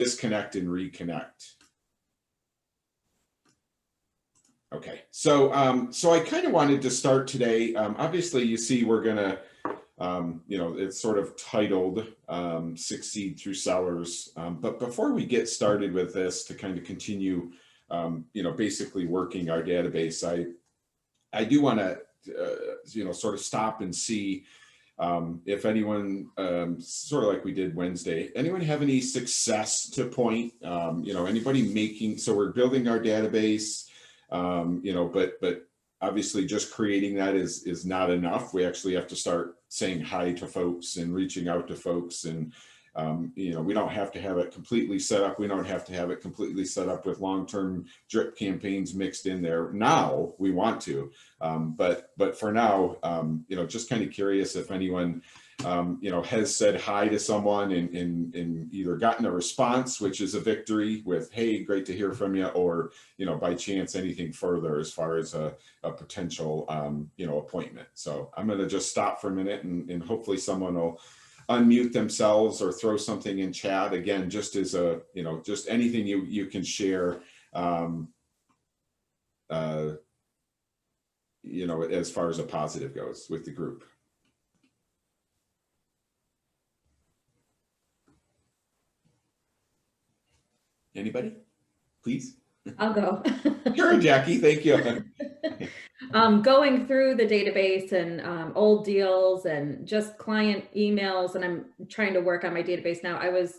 disconnect and reconnect. Okay, so I kind of wanted to start today. Obviously, you see, we're gonna, it's sort of titled "Succeed Through Sellers." But before we get started with this, to kind of continue, basically working our database, I do want to, sort of stop and see if anyone, sort of like we did Wednesday, anyone have any success to point? Anybody making? So we're building our database. But obviously just creating that is not enough. We actually have to start saying hi to folks and reaching out to folks. And, we don't have to have it completely set up. We don't have to have it completely set up with long-term drip campaigns mixed in there. Now we want to, but for now, just kind of curious if anyone, has said hi to someone and either gotten a response, which is a victory with, hey, great to hear from you, or, by chance, anything further as far as a potential, appointment. So I'm going to just stop for a minute and hopefully someone will unmute themselves or throw something in chat. Again, just as a, just anything you can share, as far as a positive goes with the group. Anybody, please? I'll go. Sure, Jackie, thank you. Going through the database and old deals and just client emails, and I'm trying to work on my database now. I was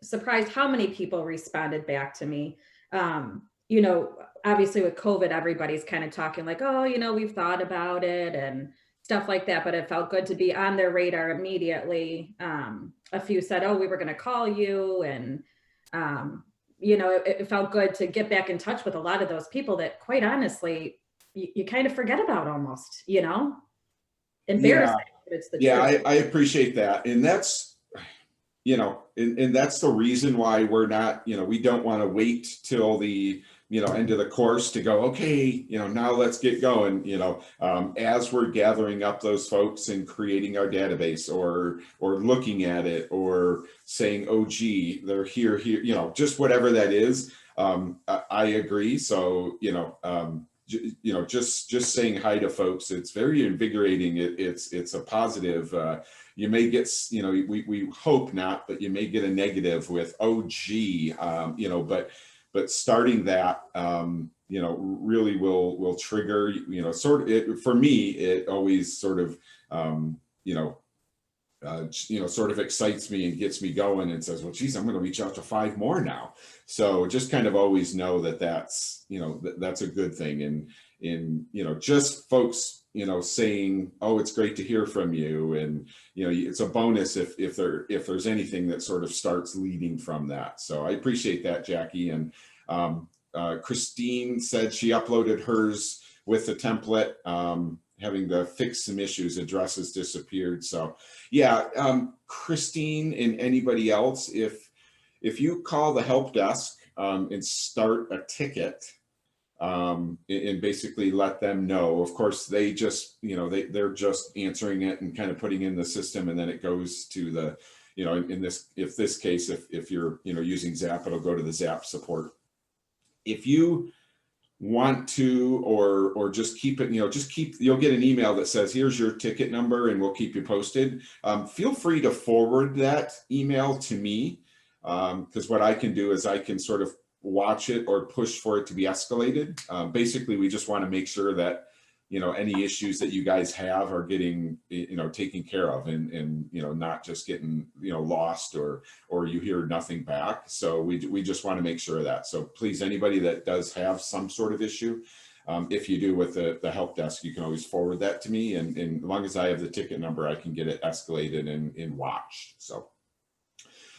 surprised how many people responded back to me. Obviously with COVID, everybody's kind of talking like, oh, we've thought about it and stuff like that, but it felt good to be on their radar immediately. A few said, oh, we were going to call you, and it felt good to get back in touch with a lot of those people that, quite honestly, you kind of forget about almost, embarrassing. But it's the truth. I appreciate that. And that's, and that's the reason why we're not, we don't want to wait till the, end of the course to go, okay, now let's get going, as we're gathering up those folks and creating our database or looking at it or saying, oh, gee, they're here, just whatever that is. I agree. So, just saying hi to folks, it's very invigorating. It's a positive. You may get, we hope not, but you may get a negative with, oh, gee, but starting that, really will trigger, sort of it, for me, it always sort of, sort of excites me and gets me going and says, well, geez, I'm going to reach out to 5 more now. So just kind of always know that that's, that's a good thing. And just folks, saying, oh, it's great to hear from you. And, it's a bonus if there's anything that sort of starts leading from that. So I appreciate that, Jackie. And Christine said she uploaded hers with the template, having to fix some issues, addresses disappeared. So yeah, Christine and anybody else, if you call the help desk and start a ticket, and basically let them know, of course, they just, they're just answering it and kind of putting in the system, and then it goes to the, in this case, if you're, using Zap, it'll go to the Zap support. If you want to, or just keep it, you'll get an email that says, here's your ticket number and we'll keep you posted. Feel free to forward that email to me, because what I can do is I can sort of watch it or push for it to be escalated. Basically, we just want to make sure that, any issues that you guys have are getting, taken care of, and not just getting, lost or you hear nothing back. So we just want to make sure of that. So please, anybody that does have some sort of issue, if you do with the help desk, you can always forward that to me. And as long as I have the ticket number, I can get it escalated and watched. So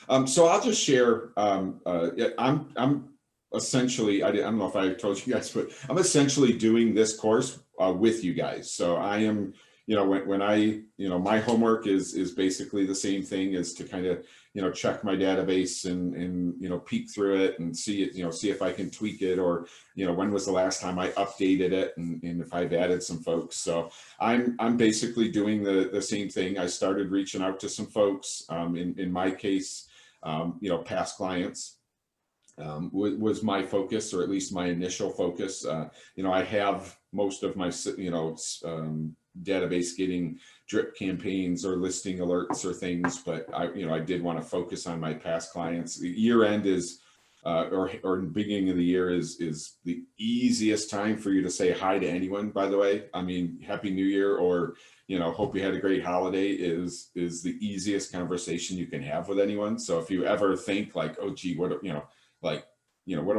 I'll just share, I'm essentially, I don't know if I told you guys, but I'm essentially doing this course with you guys. So I am, when I, my homework is basically the same thing, as to kind of, check my database and peek through it and see it, see if I can tweak it, or, when was the last time I updated it, and if I've added some folks. So I'm basically doing the same thing. I started reaching out to some folks. In my case, past clients was my focus, or at least my initial focus. I have most of my, database getting drip campaigns or listing alerts or things, but I did want to focus on my past clients. Year end is, or beginning of the year is the easiest time for you to say hi to anyone, by the way. I mean, Happy New Year, or, hope you had a great holiday is the easiest conversation you can have with anyone. So if you ever think like, oh, gee, what do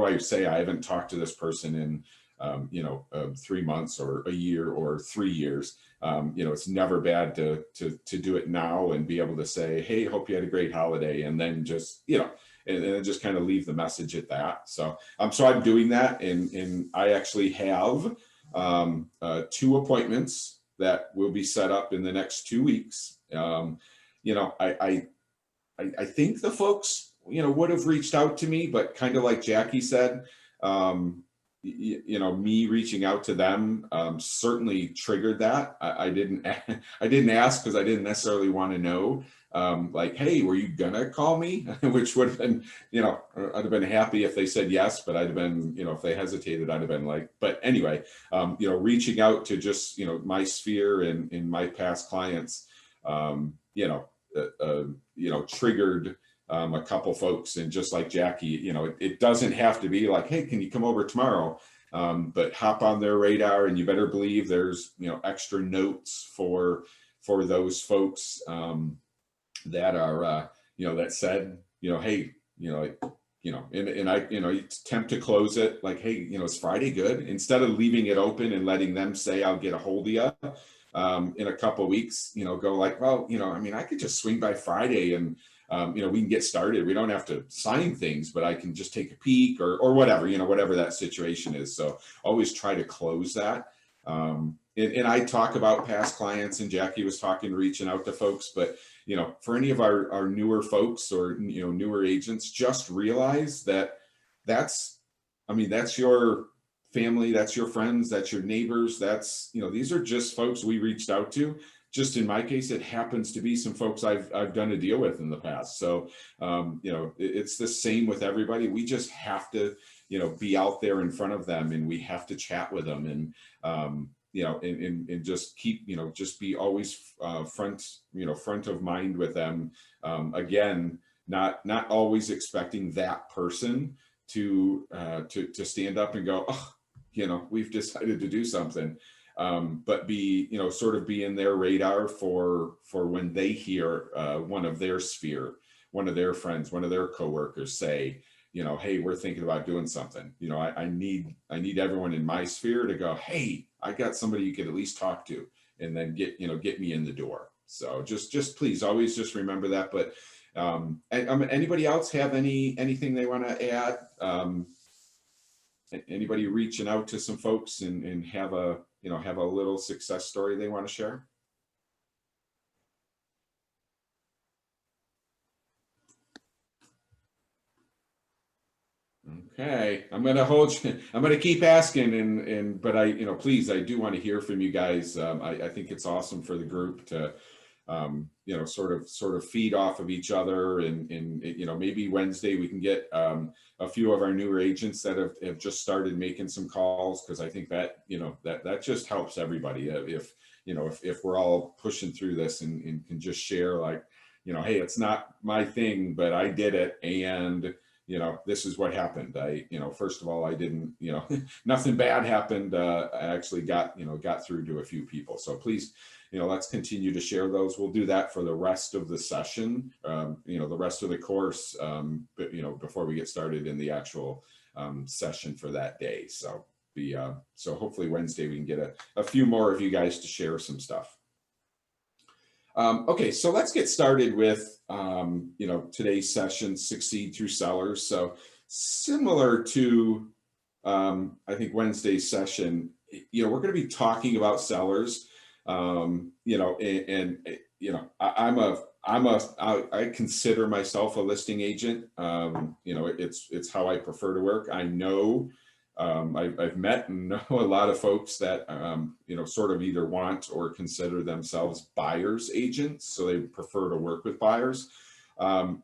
I say? I haven't talked to this person in, 3 months or a year or 3 years. It's never bad to do it now and be able to say, hey, hope you had a great holiday. And then just, and then just kind of leave the message at that. So I'm doing that. And I actually have 2 appointments that will be set up in the next 2 weeks. I think the folks, would have reached out to me, but kind of like Jackie said, me reaching out to them certainly triggered that. I didn't ask because I didn't necessarily want to know, like, hey, were you gonna call me? Which would have been, I'd have been happy if they said yes, but I'd have been, if they hesitated, I'd have been like, but anyway, reaching out to just, my sphere and my past clients, triggered a couple folks. And just like Jackie, it doesn't have to be like, hey, can you come over tomorrow? But hop on their radar, and you better believe there's, extra notes for those folks that are, that said, hey, and I, attempt to close it like, hey, is Friday good? Instead of leaving it open and letting them say, I'll get a hold of you in a couple of weeks, go like, well, I could just swing by Friday and, we can get started. We don't have to sign things, but I can just take a peek or whatever, whatever that situation is. So always try to close that. And I talk about past clients, and Jackie was reaching out to folks, but, for any of our newer folks or, newer agents, just realize that that's your family, that's your friends, that's your neighbors. That's, these are just folks we reached out to. Just in my case, it happens to be some folks I've done a deal with in the past. So, it's the same with everybody. We just have to, be out there in front of them, and we have to chat with them, and, and just keep, just be always front of mind with them. Again, not always expecting that person to stand up and go, oh, we've decided to do something. But be, sort of be in their radar for when they hear one of their sphere, one of their friends, one of their coworkers say, hey, we're thinking about doing something. I need everyone in my sphere to go, hey, I got somebody you could at least talk to, and then get me in the door. So just please always just remember that. But anybody else have anything they want to add? Anybody reaching out to some folks and have a little success story they want to share? Okay, I'm going to hold you. I'm going to keep asking, but please, I do want to hear from you guys. I think it's awesome for the group to, sort of feed off of each other, and maybe Wednesday we can get a few of our newer agents that have just started making some calls, because I think that that just helps everybody. If we're all pushing through this and can just share, like, hey, it's not my thing, but I did it, and this is what happened. First of all, I didn't, nothing bad happened. I actually got through to a few people. So please, let's continue to share those. We'll do that for the rest of the session, the rest of the course, but, before we get started in the actual session for that day. So so hopefully Wednesday we can get a few more of you guys to share some stuff. Okay, so let's get started with, today's session, Succeed Through Sellers. So similar to, I think Wednesday's session, we're going to be talking about sellers, I consider myself a listing agent. It's how I prefer to work. I know, I've met and know a lot of folks that, sort of either want or consider themselves buyers agents. So they prefer to work with buyers,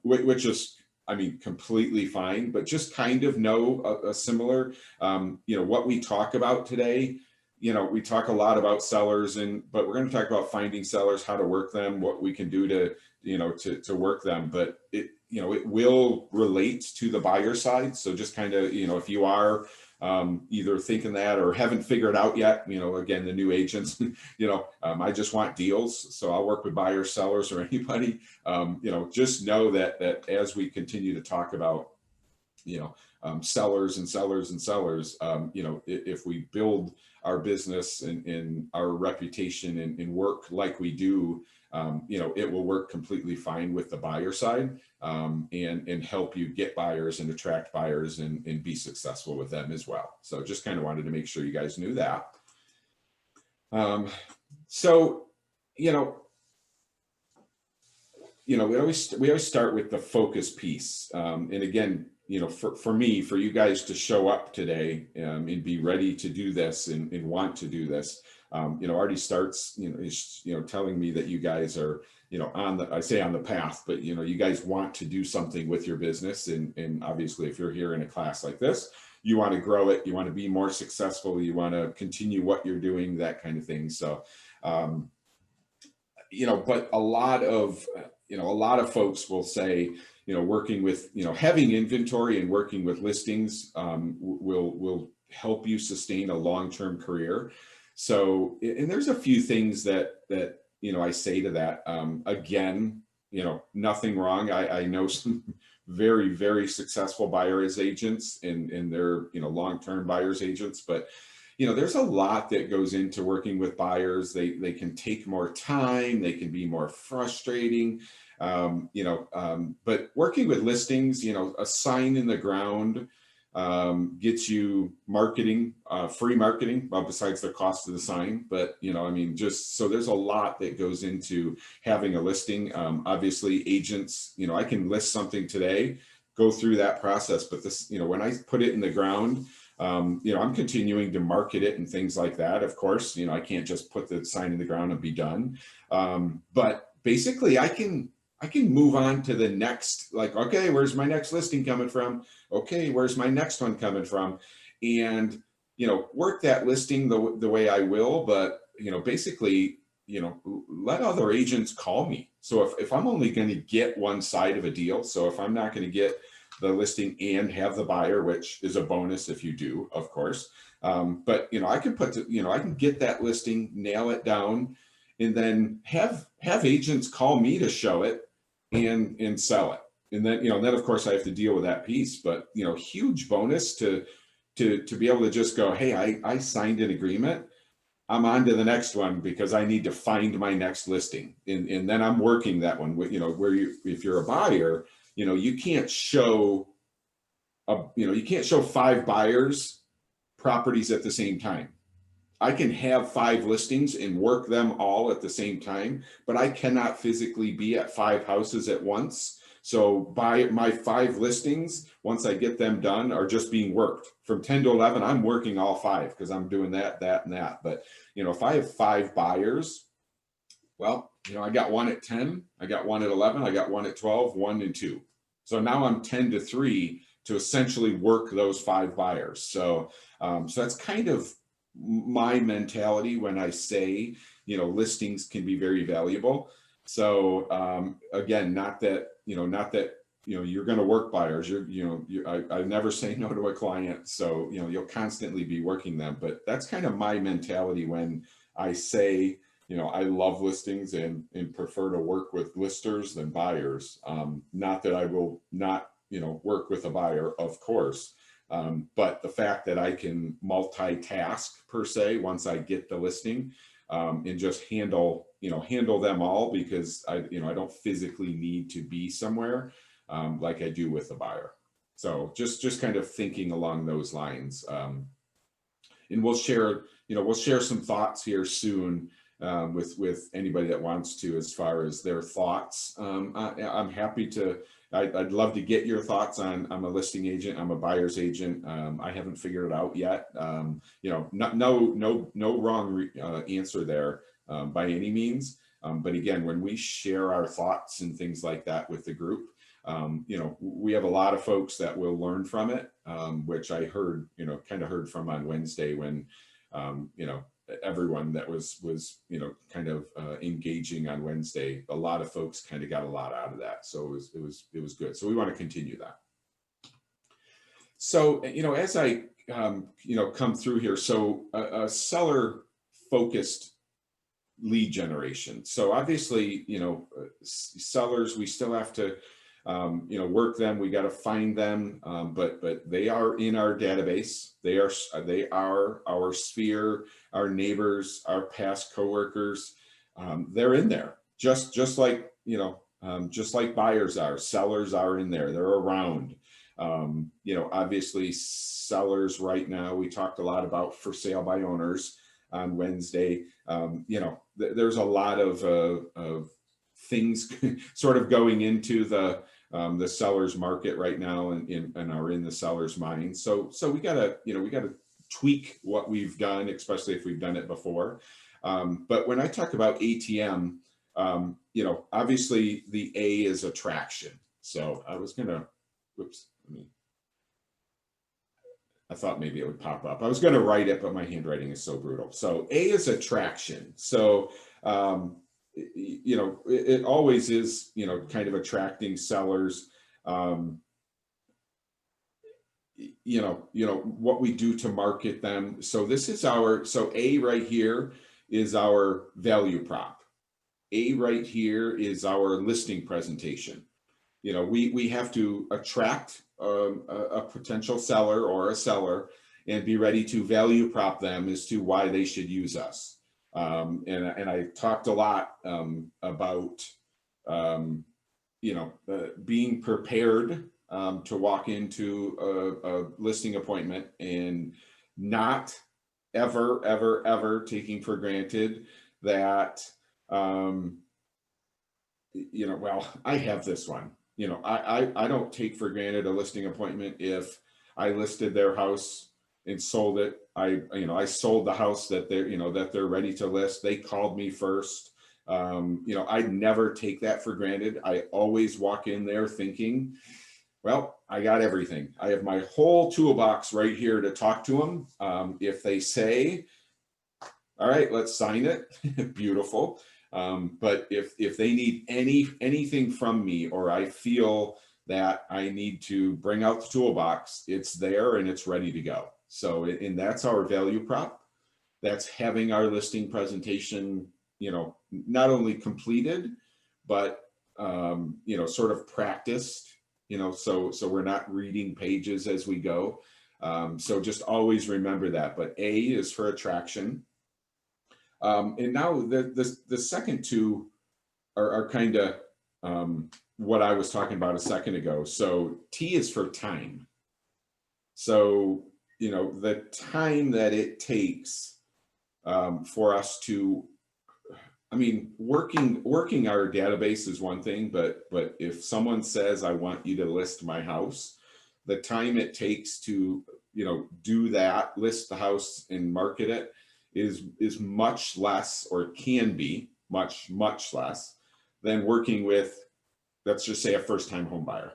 which is I mean, completely fine, but just kind of know a similar, you know, what we talk about today. You know, we talk a lot about sellers, but we're going to talk about finding sellers, how to work them, what we can do to, you know, to work them. But it, you know, it will relate to the buyer side. So just kind of, you know, if you are either thinking that or haven't figured out yet, you know, again, the new agents, you know, I just want deals. So I'll work with buyers, sellers, or anybody. You know, just know that as we continue to talk about, you know, sellers and sellers and sellers, you know, if we build our business and our reputation and work like we do, you know, it will work completely fine with the buyer side, and help you get buyers and attract buyers and be successful with them as well. So just kind of wanted to make sure you guys knew that. So, you know, we always start with the focus piece. And again, you know, for me, for you guys to show up today and be ready to do this and want to do this, you know, already starts, you know, telling me that you guys are, you know, I say on the path, but, you know, you guys want to do something with your business. And obviously, if you're here in a class like this, you want to grow it, you want to be more successful, you want to continue what you're doing, that kind of thing. So, you know, but a lot of folks will say, you know, working with, you know, having inventory and working with listings will help you sustain a long-term career. So, and there's a few things that, you know, I say to that. Again, you know, nothing wrong. I know some very, very successful buyers agents and they're, you know, long-term buyers agents, but you know, there's a lot that goes into working with buyers. They can take more time, they can be more frustrating, you know, but working with listings, you know, a sign in the ground gets you marketing, free marketing, besides the cost of the sign. But, you know, I mean, just so there's a lot that goes into having a listing. Obviously, agents, you know, I can list something today, go through that process, but this, you know, when I put it in the ground, you know, I'm continuing to market it and things like that. Of course, you know, I can't just put the sign in the ground and be done. But basically I can move on to the next, like, okay, where's my next listing coming from? Okay, where's my next one coming from? And, you know, work that listing the way I will, but, you know, basically, you know, let other agents call me. So if I'm only going to get one side of a deal, so if I'm not going to get the listing and have the buyer, which is a bonus if you do, of course. But, you know, I can I can get that listing, nail it down, and then have agents call me to show it and sell it. And then, you know, then of course I have to deal with that piece, but, you know, huge bonus to be able to just go, hey, I signed an agreement. I'm on to the next one because I need to find my next listing. And then I'm working that one with, you know, if you're a buyer, you know, you can't show 5 buyers properties at the same time. I can have 5 listings and work them all at the same time, but I cannot physically be at 5 houses at once. So by my 5 listings, once I get them done, are just being worked from 10 to 11. I'm working all 5 because I'm doing that, and that. But, you know, if I have 5 buyers, well, you know, I got one at 10, I got one at 11, I got one at 12, 1 and 2. So now I'm 10 to 3 to essentially work those 5 buyers. So, so that's kind of my mentality when I say, you know, listings can be very valuable. So, again, not that you're going to work buyers. I never say no to a client. So, you know, you'll constantly be working them. But that's kind of my mentality when I say, you know, I love listings and prefer to work with listers than buyers. Not that I will not, you know, work with a buyer, of course. But the fact that I can multitask per se, once I get the listing, and just handle them all, because I don't physically need to be somewhere, like I do with a buyer. So just kind of thinking along those lines. And we'll share some thoughts here soon, with anybody that wants to, as far as their thoughts. I'm happy to, I'd love to get your thoughts on, I'm a listing agent, I'm a buyer's agent. I haven't figured it out yet. You know, no wrong answer there, by any means. But again, when we share our thoughts and things like that with the group, You know, we have a lot of folks that will learn from it, which I heard, you know, kind of heard from on Wednesday when, you know, everyone that was, you know, kind of engaging on Wednesday, a lot of folks kind of got a lot out of that. So it was good. So we want to continue that. So, you know, as I, you know, come through here, so a seller focused lead generation. So obviously, you know, sellers, we still have to, you know, work them. We got to find them, but they are in our database. They are our sphere, our neighbors, our past coworkers. They're in there, just like, you know, just like buyers are. Sellers are in there. They're around. You know, obviously, sellers right now. We talked a lot about for sale by owners on Wednesday. You know, there's a lot of things sort of going into the seller's market right now and are in the seller's mind. So we gotta, you know, we gotta tweak what we've done, especially if we've done it before. But when I talk about ATM, you know, obviously the A is attraction. So I was gonna, whoops, I thought maybe it would pop up. I was going to write it, but my handwriting is so brutal. So A is attraction. So, you know, it always is, you know, kind of attracting sellers. You know, what we do to market them. So this is so A right here is our value prop. A right here is our listing presentation. You know, we have to attract a potential seller or a seller and be ready to value prop them as to why they should use us. And I talked a lot about, you know, being prepared to walk into a listing appointment and not ever taking for granted that, you know, well, I have this one. You know, I don't take for granted a listing appointment if I listed their house and sold it. You know, I sold the house that they're, you know, that they're ready to list. They called me first. You know, I never take that for granted. I always walk in there thinking, well, I got everything. I have my whole toolbox right here to talk to them. If they say, all right, let's sign it, beautiful. But if they need anything from me, or I feel that I need to bring out the toolbox, it's there and it's ready to go. So, and that's our value prop. That's having our listing presentation, you know, not only completed, but, you know, sort of practiced, you know, so we're not reading pages as we go. So just always remember that. But A is for attraction. And now the second two are kind of what I was talking about a second ago. So T is for time. So, you know, the time that it takes for us to, I mean, working our database is one thing, but if someone says, I want you to list my house, the time it takes to, you know, do that, list the house and market it, is much less, or can be much less than working with, let's just say, a first-time home buyer.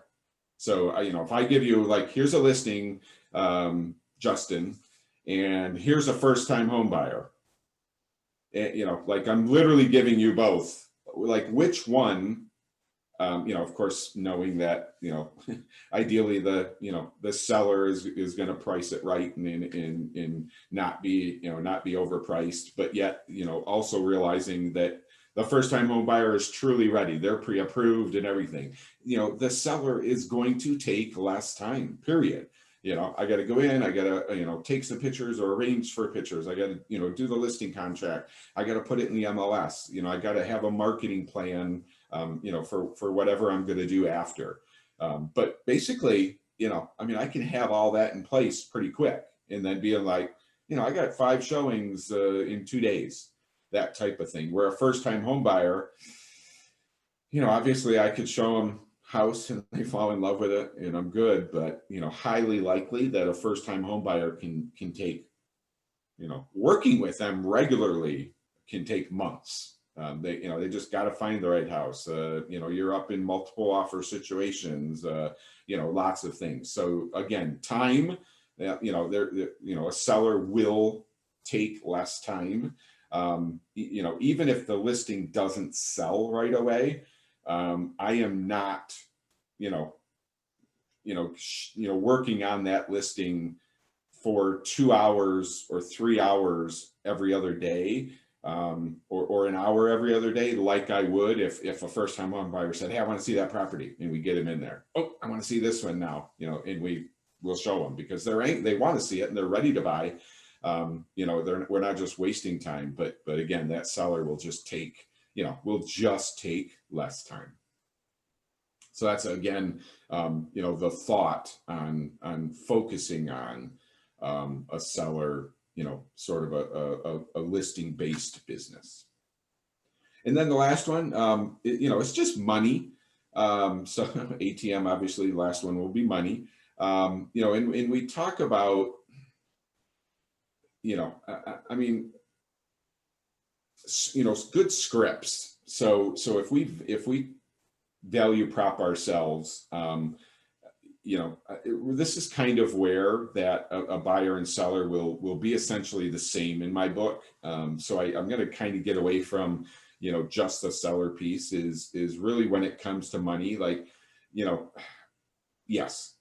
So, you know, if I give you, like, here's a listing, Justin, and here's a first-time home buyer, and, you know, like, I'm literally giving you both, like, which one, you know, of course, knowing that, you know, ideally the seller is going to price it right and not be, you know, not be overpriced, but yet, you know, also realizing that the first time home buyer is truly ready. They're pre-approved and everything. You know, the seller is going to take less time, period. You know, I got to go in, I got to, you know, take some pictures or arrange for pictures. I got to, you know, do the listing contract. I got to put it in the MLS. You know, I got to have a marketing plan, you know, for whatever I'm going to do after. But basically, you know, I mean, I can have all that in place pretty quick and then being like, you know, I got 5 showings in 2 days, that type of thing. Where a first-time home buyer, you know, obviously I could show them house and they fall in love with it and I'm good, but, you know, highly likely that a first-time home buyer can take, you know, working with them regularly can take months. They just got to find the right house. You're up in multiple offer situations, lots of things. So again, time, a seller will take less time. Even if the listing doesn't sell right away, I am not, working on that listing for 2 hours or 3 hours every other day, or an hour every other day, like I would if a first time home buyer said, hey, I want to see that property, and we get him in there. Oh, I want to see this one now, and we'll show them because they want to see it and they're ready to buy. We're not just wasting time, but again, that seller will just take less time. So that's again, the thought on focusing on a seller, sort of a listing based business. And then the last one, it's just money. So ATM, obviously, the last one will be money. And we talk about, good scripts. So if we value prop ourselves, this is kind of where that a buyer and seller will be essentially the same in my book. So I'm going to kind of get away from, just the seller piece is really when it comes to money, like, yes,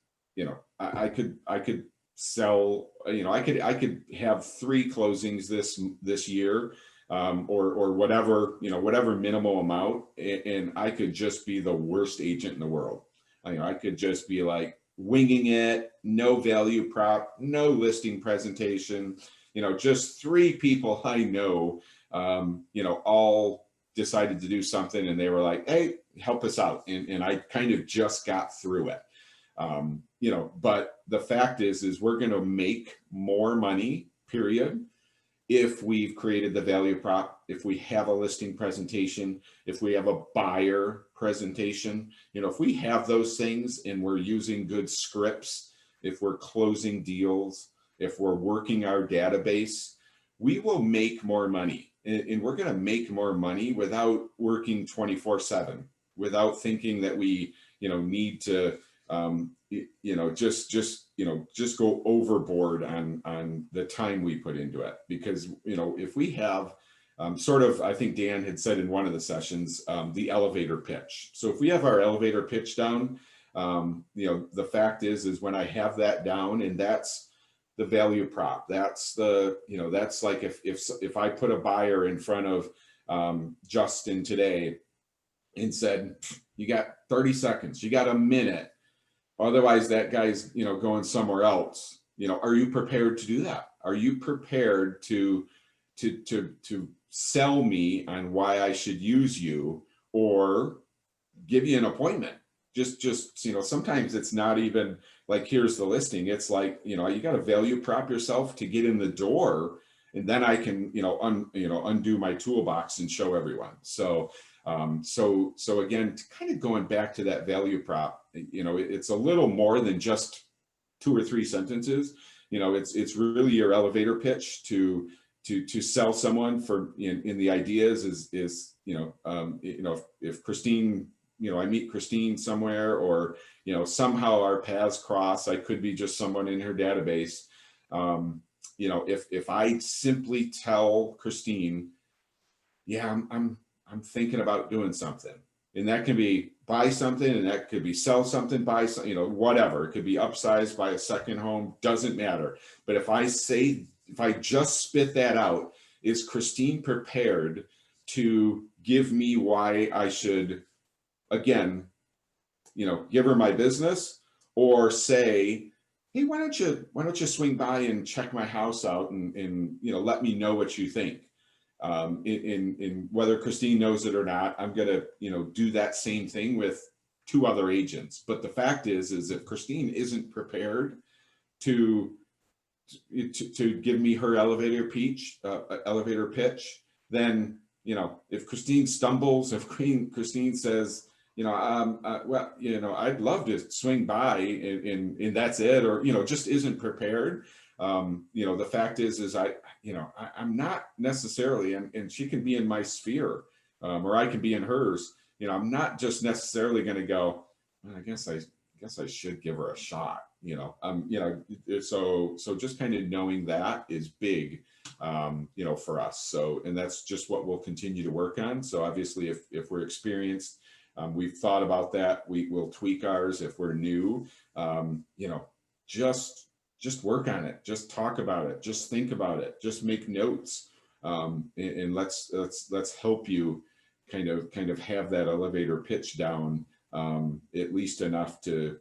I could sell, I could have 3 closings this year, or whatever minimal amount, and I could just be the worst agent in the world. I could just be like winging it, no value prop, no listing presentation, just 3 people I know, all decided to do something, and they were like, hey, help us out. And I kind of just got through it. But the fact is we're going to make more money, period, if we've created the value prop, if we have a listing presentation, if we have a buyer presentation, if we have those things and we're using good scripts, if we're closing deals, if we're working our database, we will make more money. And we're going to make more money without working 24/7, without thinking that we, need to, just go overboard on the time we put into it. Because, if we have I think Dan had said in one of the sessions, the elevator pitch. So if we have our elevator pitch down, the fact is when I have that down, and that's the value prop, that's that's like if I put a buyer in front of Justin today and said, you got 30 seconds, you got a minute, otherwise that guy's going somewhere else, are you prepared to do that? Are you prepared to sell me on why I should use you, or give you an appointment? Just sometimes it's not even like, here's the listing. It's like, you got to value prop yourself to get in the door, and then I can undo my toolbox and show everyone. So again, kind of going back to that value prop, it's a little more than just 2 or 3 sentences. It's really your elevator pitch to sell someone for in the ideas is if Christine, I meet Christine somewhere, or somehow our paths cross, I could be just someone in her database. If I simply tell Christine, yeah, I'm thinking about doing something, and that can be buy something, and that could be sell something, buy some, whatever. It could be upsized, buy a second home, doesn't matter. But if I just spit that out, is Christine prepared to give me why I should, again, give her my business, or say, hey, why don't you swing by and check my house out, and let me know what you think. In whether Christine knows it or not, I'm gonna do that same thing with 2 other agents. But the fact is if Christine isn't prepared to give me her elevator pitch, then if Christine stumbles, if Christine says, I'd love to swing by and that's it, or just isn't prepared. The fact is I'm not necessarily, and she can be in my sphere, or I can be in hers. I'm not just necessarily going to go, "Well, I guess I should give her a shot." So just kind of knowing that is big, for us. So, and that's just what we'll continue to work on. So obviously, if we're experienced, we've thought about that. We will tweak ours. If we're new, just work on it. Just talk about it. Just think about it. Just make notes, and let's help you kind of have that elevator pitch down, at least enough to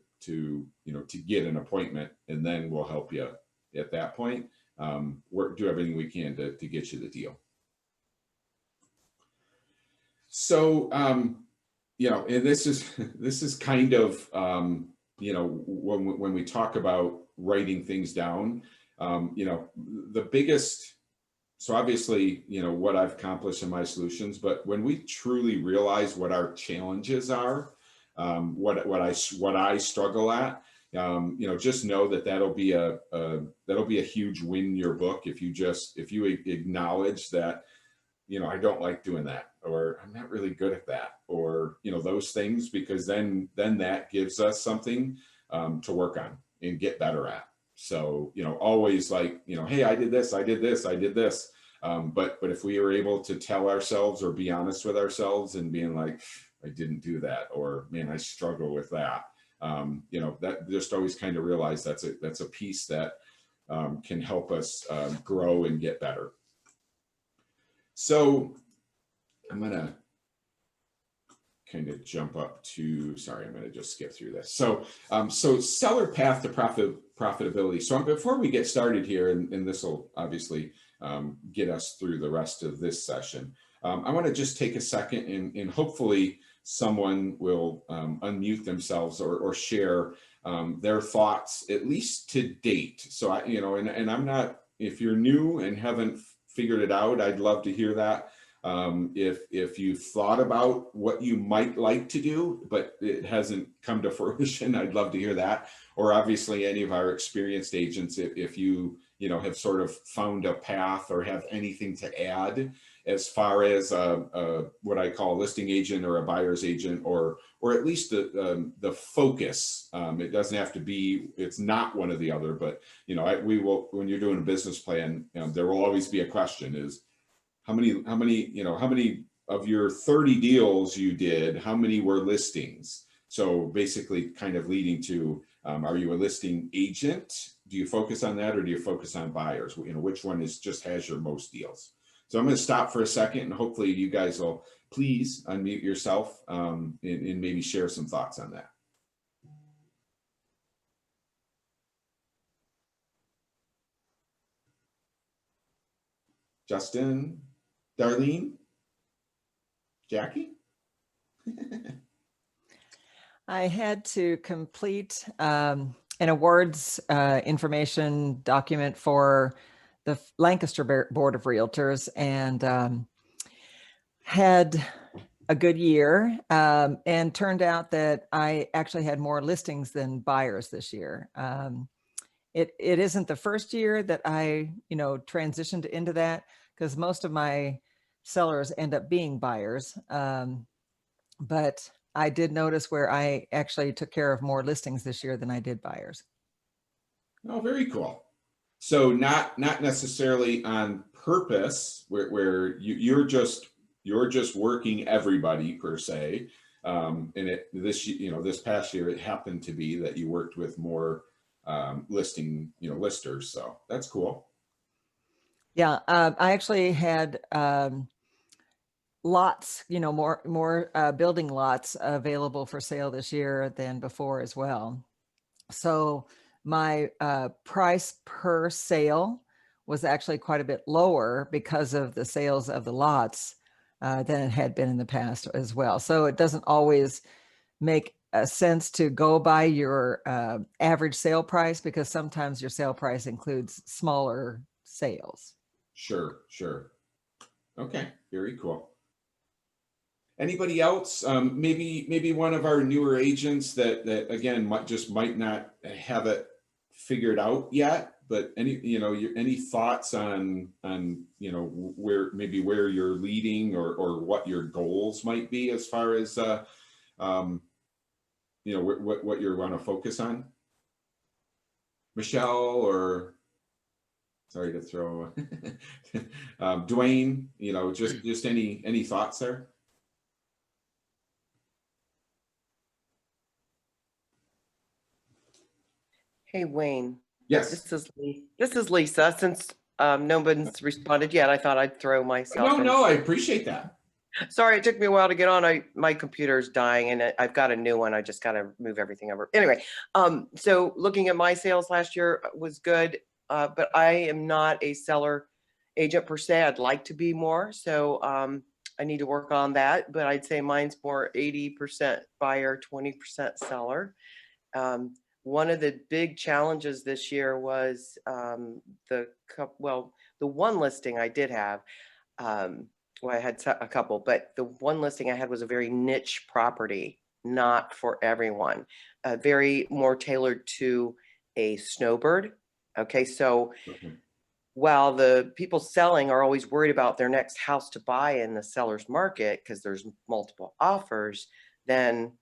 get an appointment, and then we'll help you at that point. Do everything we can to get you the deal. So, and this is kind of, when we talk about writing things down, the biggest, so obviously, what I've accomplished in my solutions, but when we truly realize what our challenges are, what I struggle at, just know that'll be a huge win in your book if you acknowledge that, I don't like doing that, or I'm not really good at that, or those things, because then that gives us something to work on and get better at. So always like, hey, I did this, but if we are able to tell ourselves or be honest with ourselves and being like, I didn't do that, or man, I struggle with that, that just always kind of realize that's a piece that can help us grow and get better. So I'm gonna kind of jump up to, sorry, I'm gonna just skip through this. So seller path to profitability. So before we get started here, and this will obviously get us through the rest of this session, I want to just take a second and hopefully someone will unmute themselves or share their thoughts, at least to date. So and I'm not, if you're new and haven't figured it out, I'd love to hear that. If you've thought about what you might like to do, but it hasn't come to fruition, I'd love to hear that. Or obviously any of our experienced agents, if you have sort of found a path or have anything to add as far as what I call a listing agent or a buyer's agent, or at least the focus. It doesn't have to be, it's not one or the other, but we will, when you're doing a business plan, there will always be a question is, how many of your 30 deals you did, how many were listings? So basically kind of leading to, are you a listing agent? Do you focus on that, or do you focus on buyers? Which one just has your most deals? So I'm going to stop for a second, and hopefully you guys will please unmute yourself and maybe share some thoughts on that. Justin, Darlene, Jackie? I had to complete an awards information document for the Lancaster Board of Realtors, and had a good year, and turned out that I actually had more listings than buyers this year. It isn't the first year that I transitioned into that, because most of my sellers end up being buyers. But I did notice where I actually took care of more listings this year than I did buyers. Oh, very cool. So not necessarily on purpose, where you're just working everybody per se. And this past year, it happened to be that you worked with more listers. So that's cool. Yeah, I actually had lots, more building lots available for sale this year than before as well. So my price per sale was actually quite a bit lower because of the sales of the lots than it had been in the past as well. So it doesn't always make sense to go by your average sale price, because sometimes your sale price includes smaller sales. Sure. Okay, very cool. Anybody else? Maybe one of our newer agents that again might not have it figured out yet, but any, any thoughts on, where you're leading or what your goals might be as far as, what you want to focus on? Michelle, or sorry to throw, Dwayne, just any thoughts there? Hey, Wayne. Yes. This is Lisa. Since no one's responded yet, I thought I'd throw myself in. No, I appreciate that. Sorry, it took me a while to get on. My computer's dying and I've got a new one. I just got to move everything over. Anyway, so looking at my sales last year was good, but I am not a seller agent per se. I'd like to be more. So I need to work on that, but I'd say mine's more 80% buyer, 20% seller. One of the big challenges this year was the one listing I did have. Well, I had a couple, but the one listing I had was a very niche property, not for everyone, very more tailored to a snowbird. Okay, so while the people selling are always worried about their next house to buy in the seller's market because there's multiple offers, then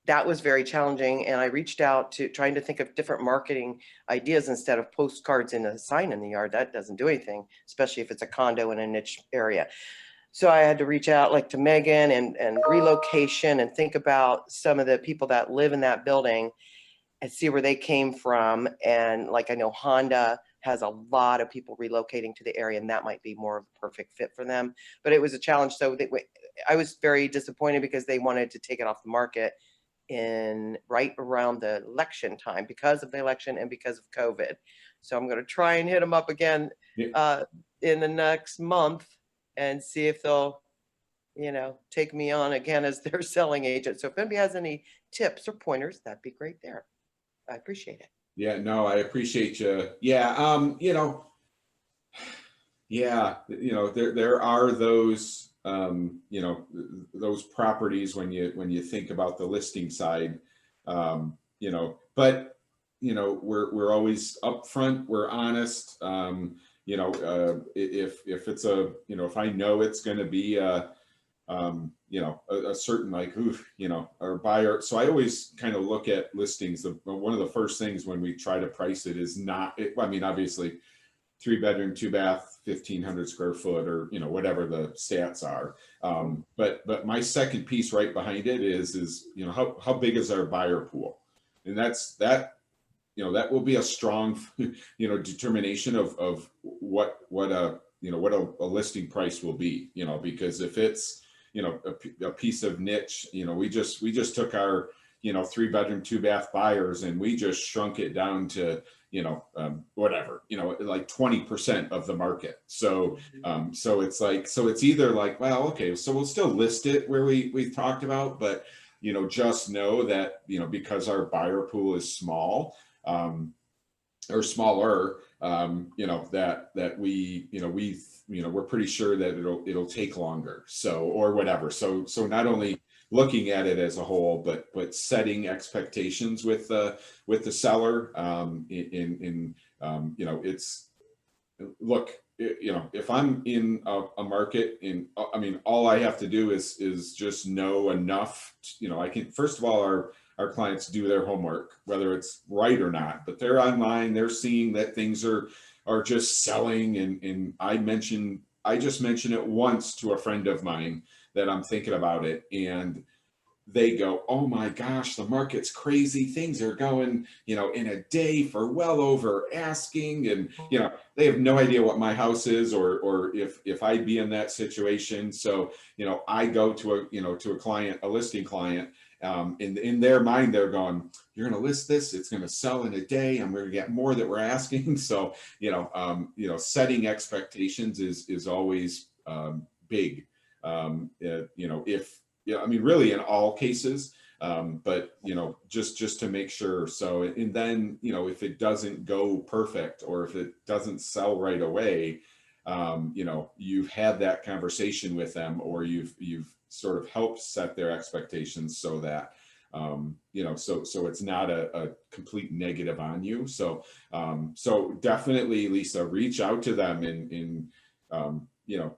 that was very challenging. And I reached out to trying to think of different marketing ideas instead of postcards and a sign in the yard. That doesn't do anything, especially if it's a condo in a niche area. So I had to reach out like to Megan and relocation and think about some of the people that live in that building and see where they came from. And like, I know Honda has a lot of people relocating to the area, and that might be more of a perfect fit for them. But it was a challenge. So I was very disappointed because they wanted to take it off the market in right around the election time because of the election and because of COVID. So I'm going to try and hit them up again in the next month and see if they'll, take me on again as their selling agent. So if anybody has any tips or pointers, that'd be great there. I appreciate it. Yeah, no, I appreciate you. Yeah. There are those, those properties when you think about the listing side, but we're always upfront, we're honest. If it's if I know it's going to be a certain our buyer. So I always kind of look at listings. One of the first things when we try to price it is obviously 3-bedroom, 2-bath, 1,500 square foot, or whatever the stats are. But my second piece right behind it is how big is our buyer pool, and that will be a strong determination of what a listing price will be. Because if it's a piece of niche, we just took our 3-bedroom, 2-bath buyers and we just shrunk it down to whatever, like 20% of the market. So it's either like, well, okay, so we'll still list it where we talked about, but just know that because our buyer pool is small, or smaller, that we're pretty sure that it'll take longer. So, or whatever. So not only looking at it as a whole, but setting expectations with the seller. If I'm in a market, all I have to do is just know enough. I can, first of all, our clients do their homework, whether it's right or not, but they're online, they're seeing that things are just selling. And I just mentioned it once to a friend of mine that I'm thinking about it, and they go, oh my gosh, the market's crazy. Things are going, in a day for well over asking. And, they have no idea what my house is or if I'd be in that situation. So, I go to a client, a listing client, in their mind, they're going, you're going to list this, it's going to sell in a day, and we're going to get more that we're asking. So, setting expectations is always big. Really in all cases, but just to make sure. So, and then if it doesn't go perfect or if it doesn't sell right away, you've had that conversation with them, or you've sort of helped set their expectations so that you know, so it's not a complete negative on you. So so definitely, Lisa, reach out to them and you know,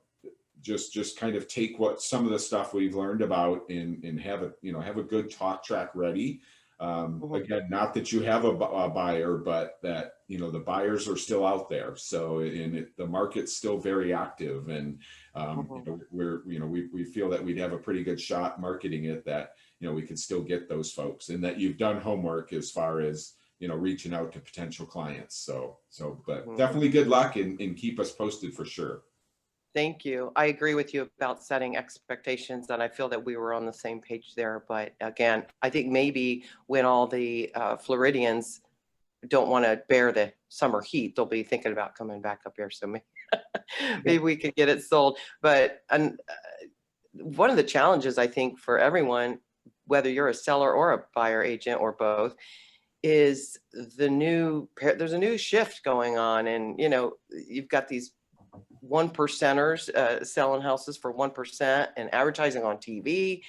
just kind of take what some of the stuff we've learned about and have a, you know, have a good talk track ready. Again, not that you have a buyer, but that, you know, the buyers are still out there. So the market's still very active, and you know, we feel that we'd have a pretty good shot marketing it, that, you know, we could still get those folks, and that you've done homework as far as, you know, reaching out to potential clients. So but definitely good luck, and keep us posted for sure. Thank you. I agree with you about setting expectations, and I feel that we were on the same page there. But again, I think maybe when all the Floridians don't want to bear the summer heat, they'll be thinking about coming back up here. So maybe we could get it sold. But one of the challenges, I think, for everyone, whether you're a seller or a buyer agent or both, is there's a new shift going on. And, you know, you've got these 1%ers selling houses for 1% and advertising on TV.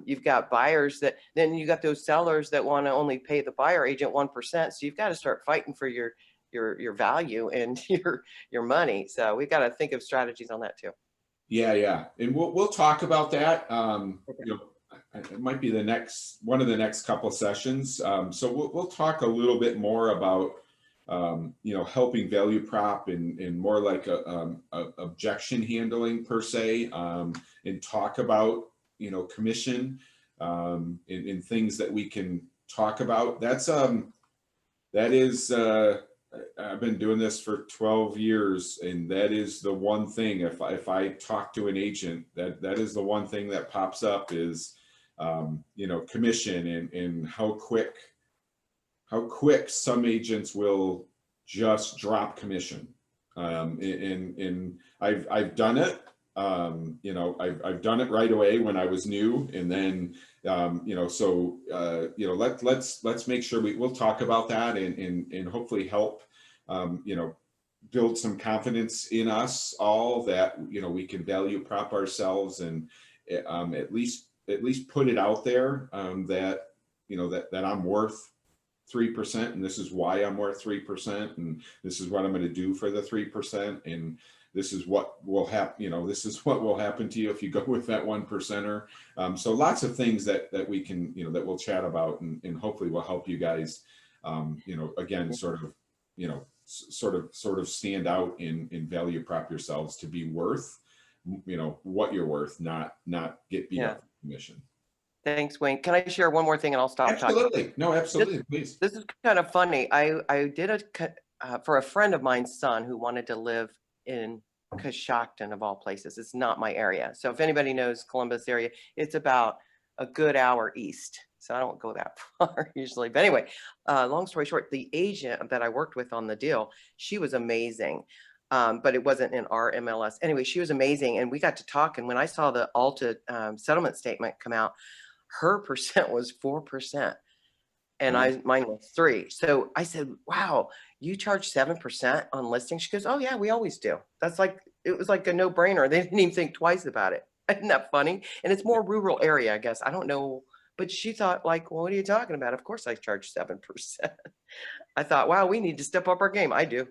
You've got buyers then you got those sellers that want to only pay the buyer agent 1%. So you've got to start fighting for your value and your money. So we've got to think of strategies on that too. Yeah. And we'll talk about that. You know, it might be one of the next couple sessions. So we'll talk a little bit more about you know, helping value prop and more like a objection handling per se, and talk about, you know, commission in things that we can talk about. That is I've been doing this for 12 years, and that is the one thing, if I talk to an agent, that is the one thing that pops up is you know, commission, and how quick some agents will just drop commission. And I've done it. You know, I've done it right away when I was new, and then you know, so you know, let's make sure we'll talk about that, and hopefully help you know, build some confidence in us all, that, you know, we can value prop ourselves, and at least put it out there, that, you know, that I'm worth 3%, and this is why I'm worth 3%, and this is what I'm going to do for the 3%, and this is what will happen. You know, this is what will happen to you if you go with that 1%er. So lots of things that we can, you know, that we'll chat about, and hopefully will help you guys, you know, again, sort of, you know, sort of stand out in value prop yourselves to be worth, you know, what you're worth, not get beat up for commission. Thanks, Wayne. Can I share one more thing and I'll stop talking? Absolutely. No, absolutely. Please. This is kind of funny. I did for a friend of mine's son who wanted to live in Coshocton, of all places. It's not my area. So if anybody knows Columbus area, it's about a good hour east. So I don't go that far usually. But anyway, long story short, the agent that I worked with on the deal, she was amazing. But it wasn't in our MLS. Anyway, she was amazing. And we got to talk. And when I saw the Alta settlement statement come out, her percent was 4%. And mine was 3%. So I said, wow, you charge 7% on listing? She goes, oh yeah, we always do. That's like, it was like a no brainer. They didn't even think twice about it. Isn't that funny? And it's more rural area, I guess. I don't know. But she thought like, well, what are you talking about? Of course I charge 7%. I thought, wow, we need to step up our game. I do.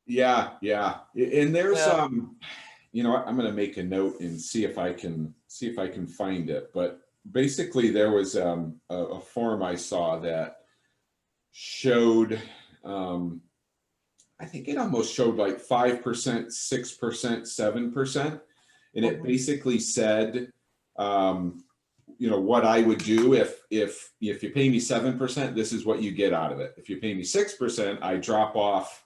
Yeah. And there's, you know, I'm going to make a note and see if I can find it. But basically there was a form I saw that showed, I think it almost showed like 5%, 6%, 7%. And it basically said, you know, what I would do if you pay me 7%, this is what you get out of it. If you pay me 6%, I drop off,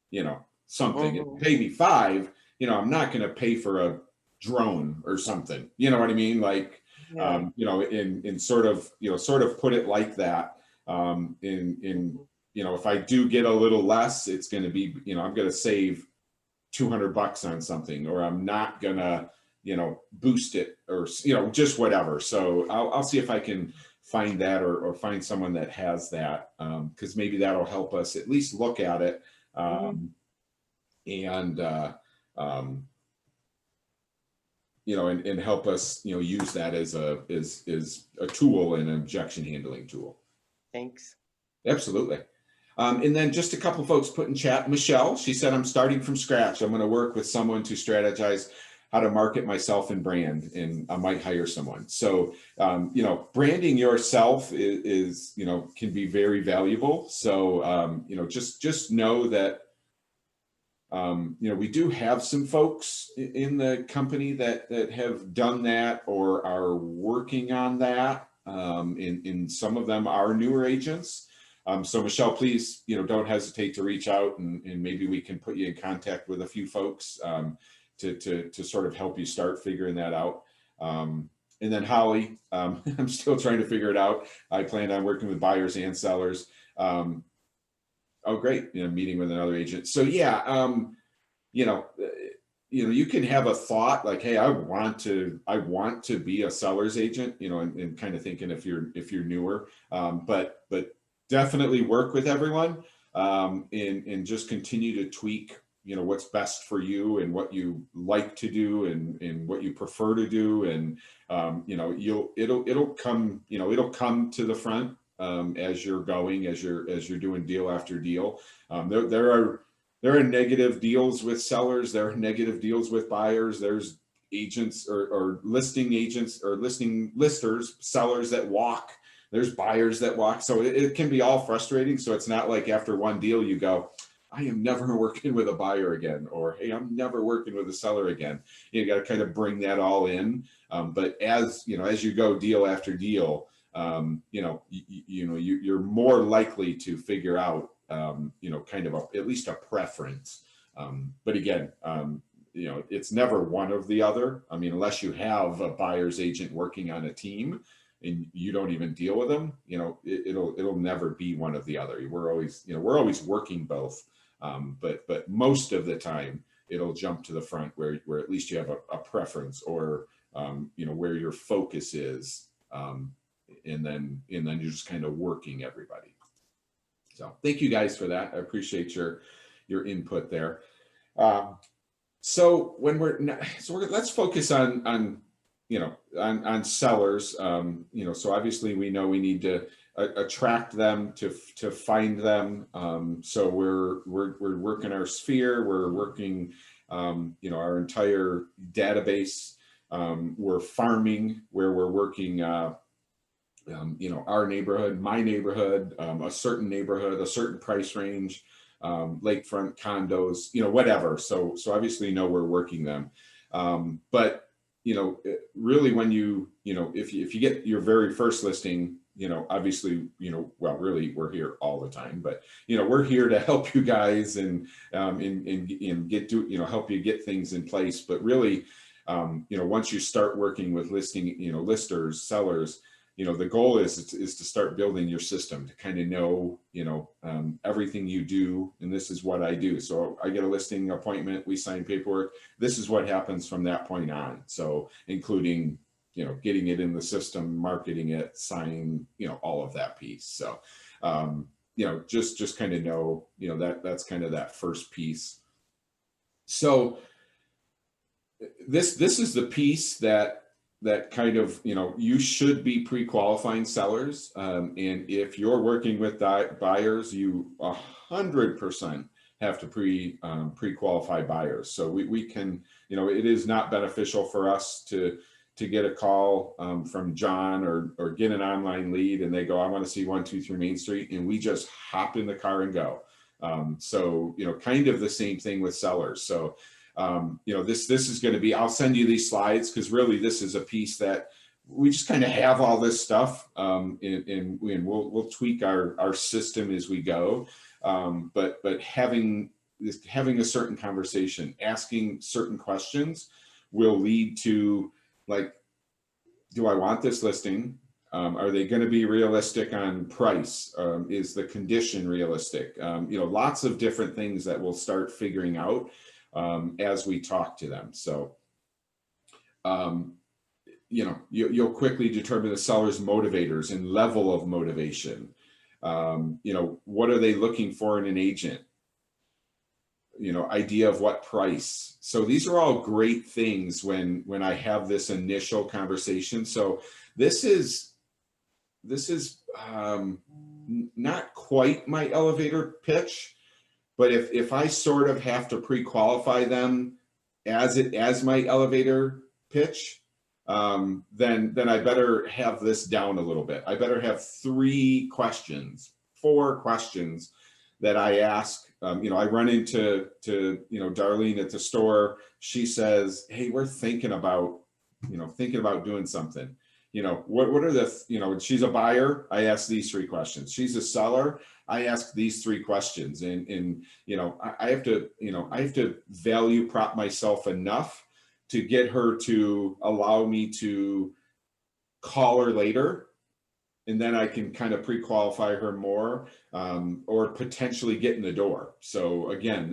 you know, something. If you pay me 5%, you know, I'm not going to pay for a drone or something. You know what I mean? Like, you know, in sort of, you know, sort of put it like that. You know, if I do get a little less, it's going to be, you know, I'm going to save $200 on something, or I'm not going to, you know, boost it, or, you know, just whatever. So I'll see if I can find that, or find someone that has that, because maybe that'll help us at least look at it. and help us, use that as a tool and an objection handling tool. Thanks. Absolutely. And then just a couple folks put in chat. Michelle, she said, I'm starting from scratch. I'm going to work with someone to strategize how to market myself and brand, and I might hire someone. So, branding yourself is can be very valuable. So, just know that, we do have some folks in the company that have done that or are working on that. And some of them are newer agents. So Michelle, please, don't hesitate to reach out, and maybe we can put you in contact with a few folks to sort of help you start figuring that out. And then Holly, I'm still trying to figure it out. I plan on working with buyers and sellers. Oh, great, meeting with another agent. So yeah, you can have a thought like, hey, I want to be a seller's agent, and kind of thinking if you're newer, but definitely work with everyone, and just continue to tweak, what's best for you and what you like to do and what you prefer to do. And, it'll come to the front, as you're going, as you're doing deal after deal. There are negative deals with sellers. There are negative deals with buyers. There's agents or listing agents or listers, sellers that walk. There's buyers that walk. So it can be all frustrating. So it's not like after one deal you go, I am never working with a buyer again, or hey, I'm never working with a seller again. You got to kind of bring that all in. But as you go deal after deal, you're more likely to figure out, kind of at least a preference. But again, it's never one or the other. I mean, unless you have a buyer's agent working on a team and you don't even deal with them, it'll never be one or the other. We're always working both. But most of the time it'll jump to the front where at least you have a preference, or, where your focus is. And then you're just kind of working everybody. So thank you guys for that. I appreciate your input there. So let's focus on sellers. So obviously we know we need to attract them, to find them. So we're working our sphere. We're working, our entire database. We're farming where we're working, our neighborhood, my neighborhood, a certain neighborhood, a certain price range, lakefront condos, whatever. So obviously we're working them. But, really when if you get your very first listing, obviously, well, really we're here all the time, but, we're here to help you guys and get to, help you get things in place. But really, once you start working with listers, sellers, the goal is to start building your system, to kind of know, everything you do. And this is what I do. So I get a listing appointment, we sign paperwork. This is what happens from that point on. So including, getting it in the system, marketing it, signing, all of that piece. So, just kind of know, that's kind of that first piece. So this is the piece that kind of, you should be pre-qualifying sellers. And if you're working with buyers, you 100% have to pre-qualify buyers. So we can, it is not beneficial for us to get a call from John or get an online lead and they go, I want to see 123 Main Street, and we just hop in the car and go. So, kind of the same thing with sellers. So, this is going to be, I'll send you these slides because really this is a piece that we just kind of have all this stuff, and we'll tweak our system as we go. But having a certain conversation, asking certain questions will lead to, like, do I want this listing? Are they going to be realistic on price? Is the condition realistic? Lots of different things that we'll start figuring out as we talk to them. So, you'll quickly determine the seller's motivators and level of motivation. What are they looking for in an agent? idea of what price. So these are all great things when I have this initial conversation. So this is not quite my elevator pitch, but if I sort of have to pre-qualify them as my elevator pitch, then I better have this down a little bit. I better have 4 questions that I ask. I run into Darlene at the store. She says, "Hey, we're thinking about doing something. What are the, she's a buyer. I ask these 3 questions. She's a seller. I ask these 3 questions, and I have to value prop myself enough to get her to allow me to call her later, and then I can kind of pre-qualify her more, or potentially get in the door. So again,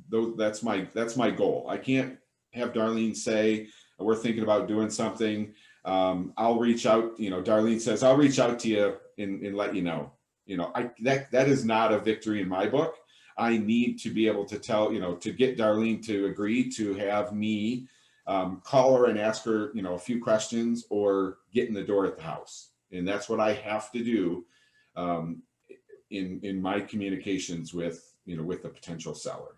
that's my goal. I can't have Darlene say, we're thinking about doing something. I'll reach out, Darlene says, I'll reach out to you and let you know. That is not a victory in my book. I need to be able to tell, to get Darlene to agree to have me call her and ask her, a few questions, or get in the door at the house. And that's what I have to do in my communications with the potential seller.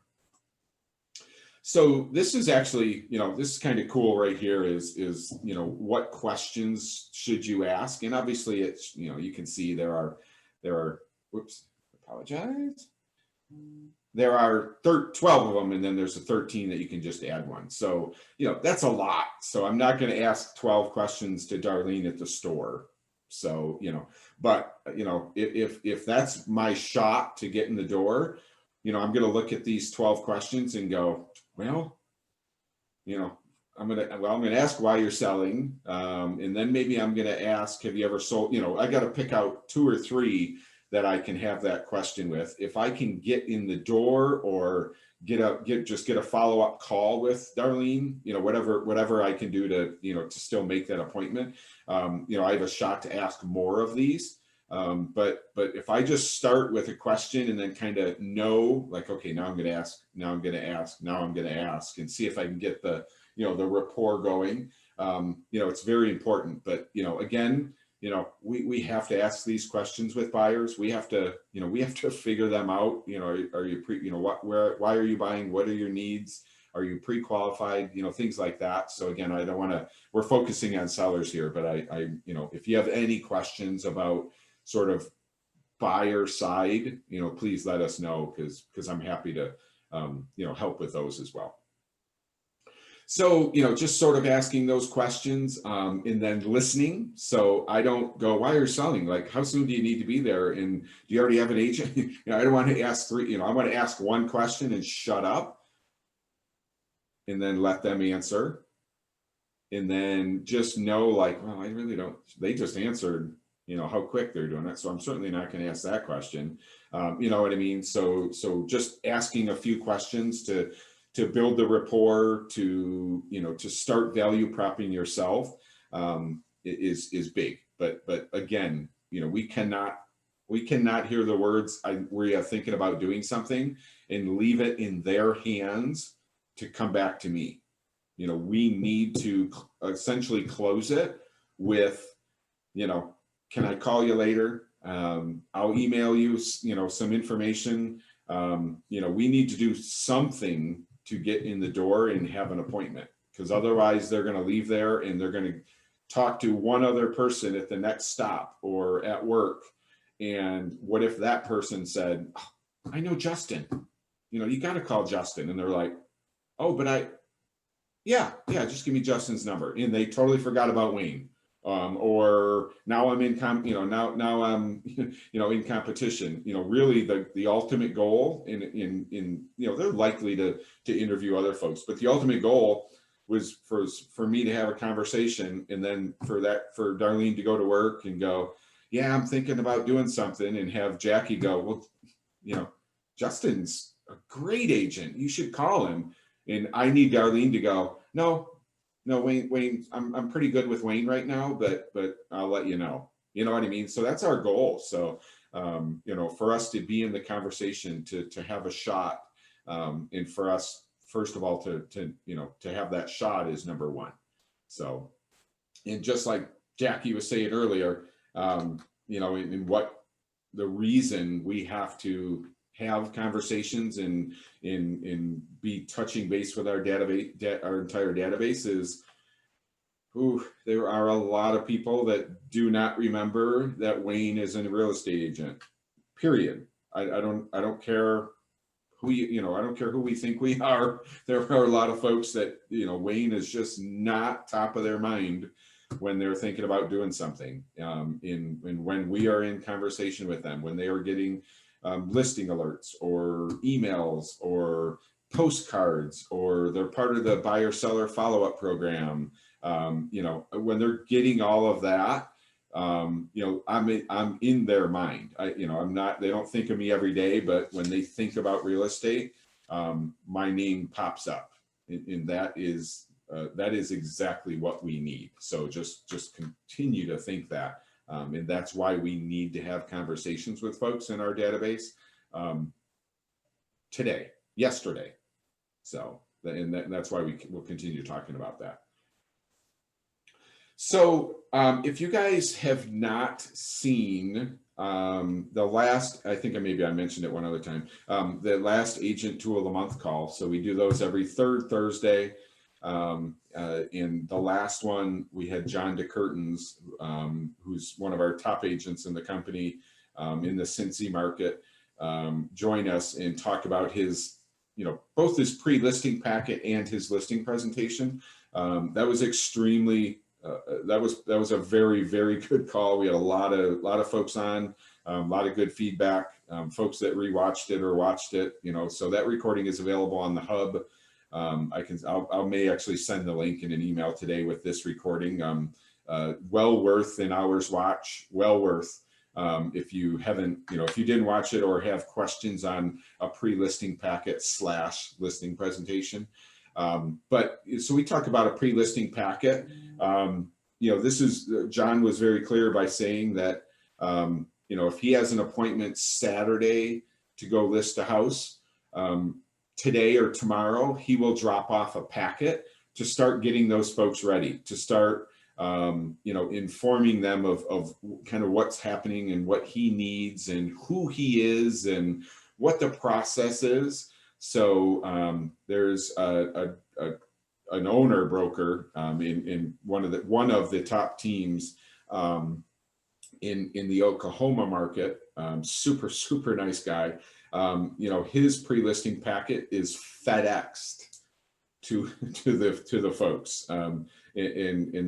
So this is actually, this is kind of cool right here is what questions should you ask? And obviously it's, you can see there are, whoops, apologize. There are 12 of them, and then there's a 13 that you can just add one. So, that's a lot. So I'm not going to ask 12 questions to Darlene at the store. So, but, if that's my shot to get in the door, I'm going to look at these 12 questions and go, well, I'm going to ask why you're selling. And then maybe I'm going to ask, have you ever sold, I got to pick out 2 or 3 that I can have that question with. If I can get in the door or get a follow-up call with Darlene, whatever I can do to still make that appointment. I have a shot to ask more of these. But if I just start with a question and then kind of know, like, okay, now I'm going to ask, now I'm going to ask, now I'm going to ask, and see if I can get the rapport going. It's very important. But, again, we have to ask these questions with buyers. We have to figure them out. Are you why are you buying? What are your needs? Are you pre-qualified? Things like that. So again, I don't want to, we're focusing on sellers here, but I if you have any questions about sort of buyer side, please let us know, because I'm happy to, help with those as well. So, just sort of asking those questions, and then listening. So I don't go, why are you selling? Like, how soon do you need to be there? And do you already have an agent? I don't want to ask 3, I want to ask one question and shut up, and then let them answer. And then just know, like, well, I really don't, they just answered, how quick they're doing it. So I'm certainly not going to ask that question. You know what I mean? So just asking a few questions to build the rapport, to start value propping yourself, is big. But again, we cannot hear the words, we are thinking about doing something, and leave it in their hands to come back to me. We need to essentially close it with, can I call you later? I'll email you, some information. We need to do something to get in the door and have an appointment, because otherwise they're going to leave there and they're going to talk to one other person at the next stop or at work. And what if that person said, oh, I know Justin, you got to call Justin. And they're like, oh, but yeah, just give me Justin's number. And they totally forgot about Wayne. Or now I'm in now I'm in competition. Really the ultimate goal in they're likely to interview other folks, but the ultimate goal was for me to have a conversation, and then for Darlene to go to work and go, yeah, I'm thinking about doing something, and have Jackie go, well, Justin's a great agent, you should call him. And I need Darlene to go, no, Wayne, I'm pretty good with Wayne right now, but I'll let you know. You know what I mean? So that's our goal. So, for us to be in the conversation, to have a shot, And for us, first of all, to have that shot is number one. So, and just like Jackie was saying earlier, in what the reason we have to have conversations and be touching base with our database, our entire database is, there are a lot of people that do not remember that Wayne is a real estate agent, period. I don't care who I don't care who we think we are. There are a lot of folks that, Wayne is just not top of their mind when they're thinking about doing something. When we are in conversation with them, when they are getting listing alerts or emails or postcards, or they're part of the buyer seller follow-up program, when they're getting all of that, I'm in their mind. I'm not, they don't think of me every day, but when they think about real estate, my name pops up, and that is exactly what we need. So just continue to think that, and that's why we need to have conversations with folks in our database yesterday. So, and that's why we'll continue talking about that. So if you guys have not seen the last, I think maybe I mentioned it one other time, the last Agent Tool of the Month call. So we do those every third Thursday. In the last one, we had John DeCurtains, who's one of our top agents in the company, in the Cincy market, join us and talk about his, both his pre-listing packet and his listing presentation. That was extremely, that was a very, very good call. We had a lot of folks on, a lot of good feedback, folks that rewatched it or watched it, so that recording is available on the hub. I may actually send the link in an email today with this recording. Well worth an hour's watch, well worth. If you haven't, if you didn't watch it or have questions on a pre-listing packet / listing presentation. But so we talk about a pre-listing packet. This is, John was very clear by saying that, if he has an appointment Saturday to go list a house, today or tomorrow, he will drop off a packet to start getting those folks ready, to start, informing them of kind of what's happening and what he needs and who he is and what the process is. So there's an owner broker in one of the top teams in the Oklahoma market. Super nice guy. His pre-listing packet is FedExed to the folks, and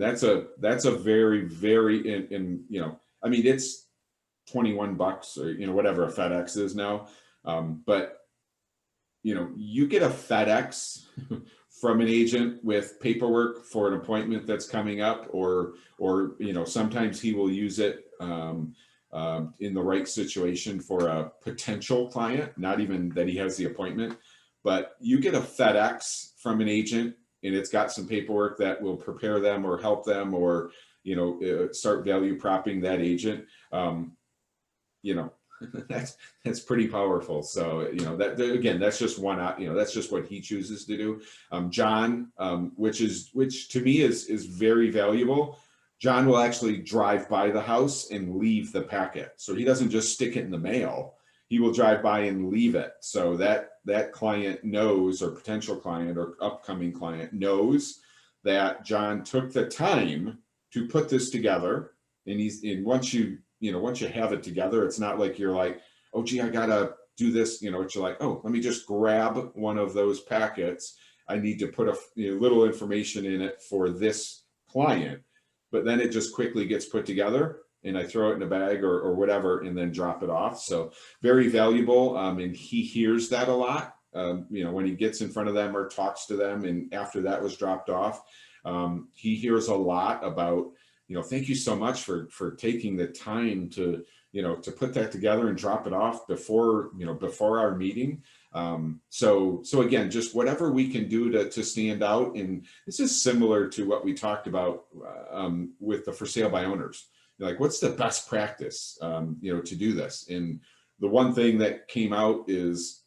that's a very, very, it's $21 or whatever a FedEx is now, but you get a FedEx from an agent with paperwork for an appointment that's coming up, or sometimes he will use it in the right situation for a potential client, not even that he has the appointment, but you get a FedEx from an agent and it's got some paperwork that will prepare them or help them or, start value propping that agent. That's pretty powerful. So, that's just one, that's just what he chooses to do. John, which to me is very valuable. John will actually drive by the house and leave the packet. So he doesn't just stick it in the mail. He will drive by and leave it. So that client knows, or potential client or upcoming client knows, that John took the time to put this together. And once you have it together, it's not like you're like, oh gee, I gotta do this, it's like, oh, let me just grab one of those packets. I need to put a little information in it for this client. But then it just quickly gets put together and I throw it in a bag or whatever and then drop it off. So very valuable. And he hears that a lot, when he gets in front of them or talks to them. And after that was dropped off, he hears a lot about, thank you so much for taking the time to put that together and drop it off before our meeting. So again, just whatever we can do to stand out. And this is similar to what we talked about with the for sale by owners. Like, what's the best practice, to do this? And the one thing that came out is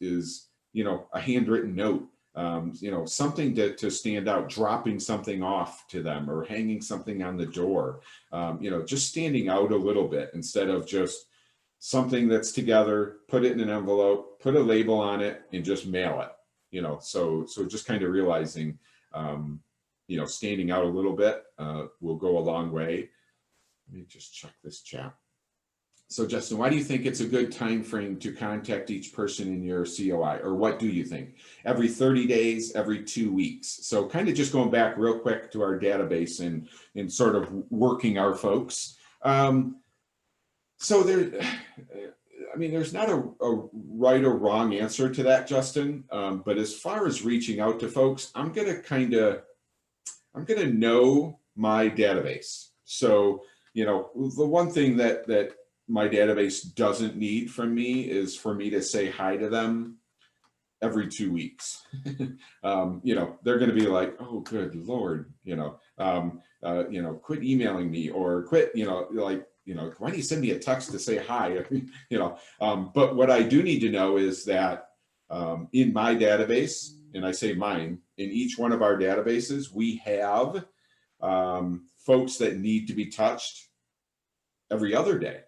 a handwritten note, something to stand out, dropping something off to them or hanging something on the door, just standing out a little bit instead of just something that's together, put it in an envelope, put a label on it and just mail it, so just kind of realizing, standing out a little bit will go a long way. Let me just check this chat. So Justin, why do you think it's a good time frame to contact each person in your COI, or what do you think? Every 30 days, every 2 weeks? So kind of just going back real quick to our database and sort of working our folks. So there's not a right or wrong answer to that, Justin. But as far as reaching out to folks, I'm gonna know my database. So, the one thing that my database doesn't need from me is for me to say hi to them every 2 weeks. They're going to be like, oh, good Lord, quit emailing me, or quit, why do you send me a text to say hi? But what I do need to know is that in my database, and I say mine, in each one of our databases, we have folks that need to be touched every other day.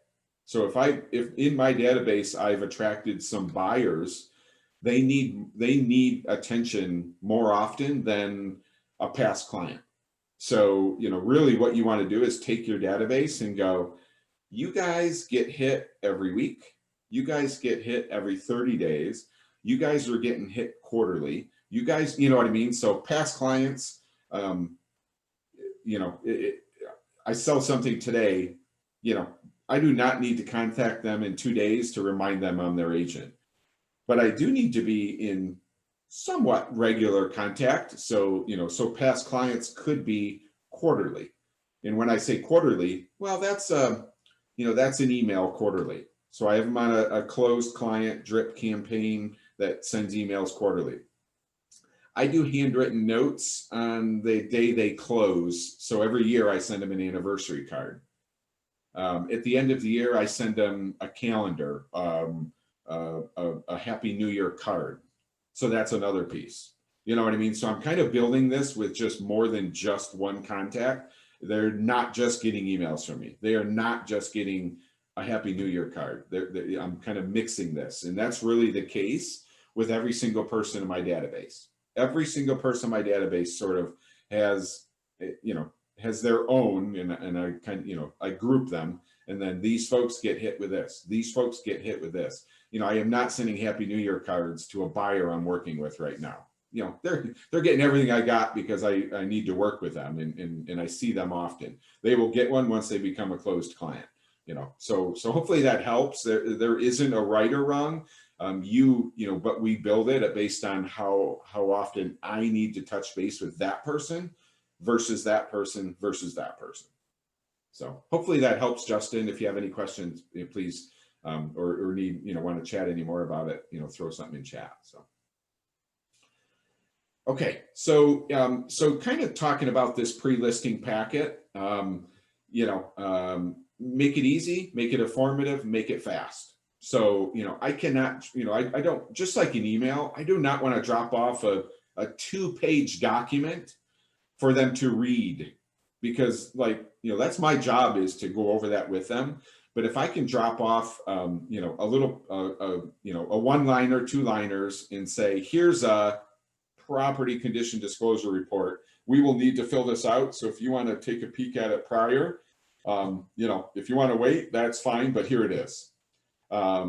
So if in my database I've attracted some buyers, they need attention more often than a past client. So, really what you want to do is take your database and go, you guys get hit every week. You guys get hit every 30 days. You guys are getting hit quarterly. You guys, you know what I mean? So past clients, I sell something today, I do not need to contact them in 2 days to remind them I'm their agent. But I do need to be in somewhat regular contact. So, so past clients could be quarterly. And when I say quarterly, well, that's an email quarterly. So I have them on a closed client drip campaign that sends emails quarterly. I do handwritten notes on the day they close. So every year I send them an anniversary card. At the end of the year, I send them a calendar, a Happy New Year card. So that's another piece. You know what I mean? So I'm kind of building this with just more than just one contact. They're not just getting emails from me. They are not just getting a Happy New Year card. I'm kind of mixing this. And that's really the case with every single person in my database. Every single person in my database sort of has their own, and I kind of, I group them, and then these folks get hit with this. These folks get hit with this. I am not sending Happy New Year cards to a buyer I'm working with right now. They're getting everything I got because I need to work with them and I see them often. They will get one once they become a closed client. So hopefully that helps. There isn't a right or wrong. But we build it based on how often I need to touch base with that person versus that person versus that person. So hopefully that helps, Justin. If you have any questions, please, or need, want to chat any more about it, throw something in chat. So. Okay, so kind of talking about this pre-listing packet, make it easy, make it informative, make it fast. So, I cannot, I don't, just like an email, I do not want to drop off a 2-page document for them to read, because that's my job, is to go over that with them. But if I can drop off, a little, a 1-liner, 2-liners and say, here's a property condition disclosure report. We will need to fill this out. So if you want to take a peek at it prior, if you want to wait, that's fine, but here it is. A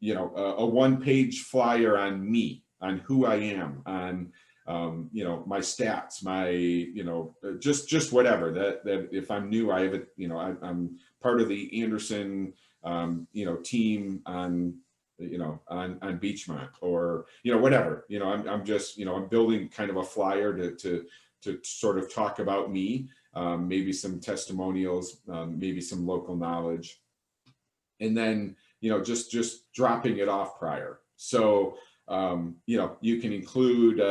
1-page flyer on me, on who I am, on, my stats, my, just whatever that if I'm new, I have it, I'm part of the Anderson, team on, on Beachmont, or, whatever, I'm just, I'm building kind of a flyer to sort of talk about me, maybe some testimonials, maybe some local knowledge, and then, just dropping it off prior. So, you can include,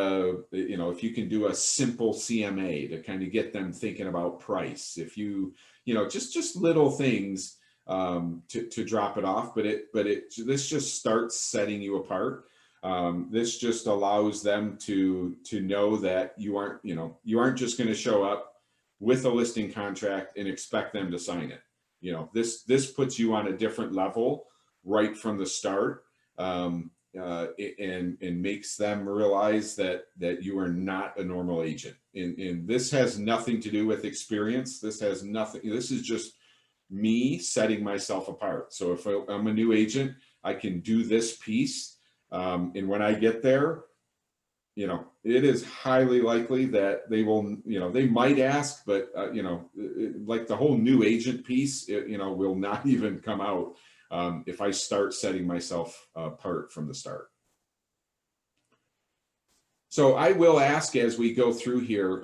if you can do a simple CMA to kind of get them thinking about price, if you, just little things, to drop it off, but this just starts setting you apart. This just allows them to know that you aren't just going to show up with a listing contract and expect them to sign it. This puts you on a different level right from the start, and makes them realize that you are not a normal agent. And this has nothing to do with experience. This is just me setting myself apart. So if I'm a new agent, I can do this piece. And when I get there, it is highly likely that they will, they might ask, but, like the whole new agent piece, will not even come out if I start setting myself apart from the start. So I will ask as we go through here,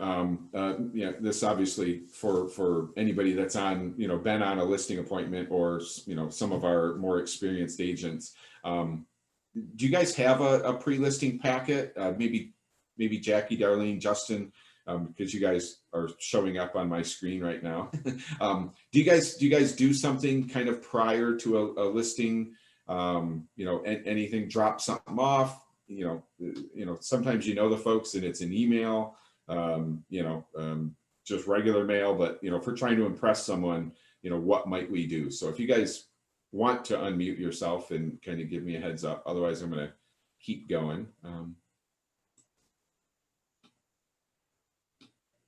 this obviously for anybody that's on, been on a listing appointment, or, some of our more experienced agents. Do you guys have a pre-listing packet? Maybe Jackie, Darlene, Justin, because you guys are showing up on my screen right now. Do you guys do something kind of prior to a listing? Anything, drop something off? Sometimes the folks and it's an email, just regular mail. But if we're trying to impress someone, what might we do? So if you guys want to unmute yourself and kind of give me a heads up, otherwise I'm going to keep going.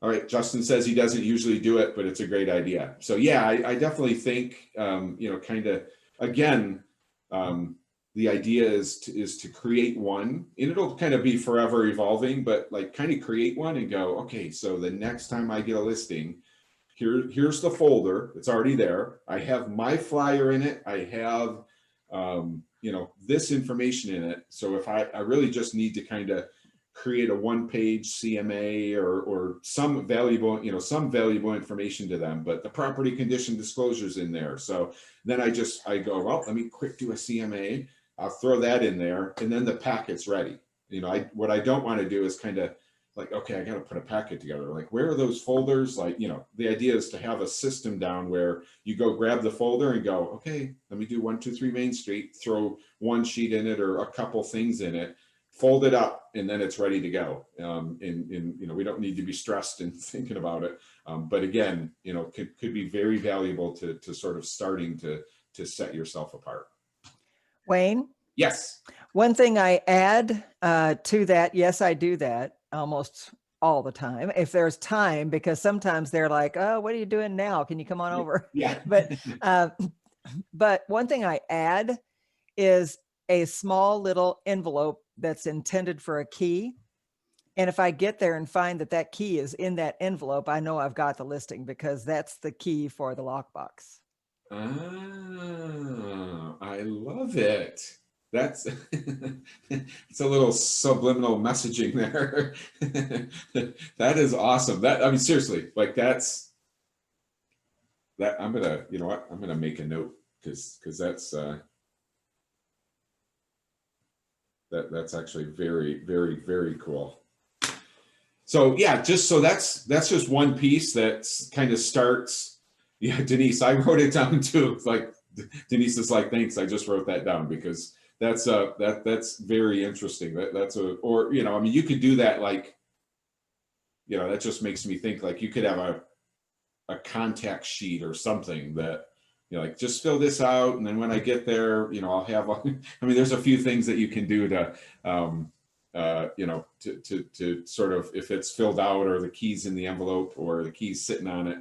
All right, Justin says he doesn't usually do it, but it's a great idea. So yeah, I definitely think, kind of, again, the idea is to create one, and it'll kind of be forever evolving, but like kind of create one and go, okay, so the next time I get a listing, here's the folder. It's already there. I have my flyer in it. I have, this information in it. So if I really just need to kind of create a one-page CMA or some valuable information to them, but the property condition disclosures in there. So then I go, well, let me quick do a CMA. I'll throw that in there, and then the packet's ready. What I don't want to do is kind of like, okay, I got to put a packet together. Like, where are those folders? Like, the idea is to have a system down where you go grab the folder and go, okay, let me do 123 Main Street, throw one sheet in it or a couple things in it, fold it up, and then it's ready to go. We don't need to be stressed and thinking about it. But again, could be very valuable to sort of starting to set yourself apart. Wayne? Yes. One thing I add to that, yes, I do that almost all the time, if there's time, because sometimes they're like, oh, what are you doing now? Can you come on over? Yeah. But one thing I add is a small little envelope that's intended for a key. And if I get there and find that key is in that envelope, I know I've got the listing, because that's the key for the lockbox. Ah, I love it. That's it's a little subliminal messaging there. That is awesome. Seriously, like that I'm gonna, I'm gonna make a note, because that's actually very, very, very cool. So yeah, that's just one piece that kind of starts. Yeah, Denise, I wrote it down too. Like Denise is like, thanks, I just wrote that down, because that's very interesting. You could do that, like, that just makes me think, like, you could have a contact sheet or something that, like, just fill this out, and then when I get there, I'll have, there's a few things that you can do to, to sort of, if it's filled out or the keys in the envelope or the keys sitting on it.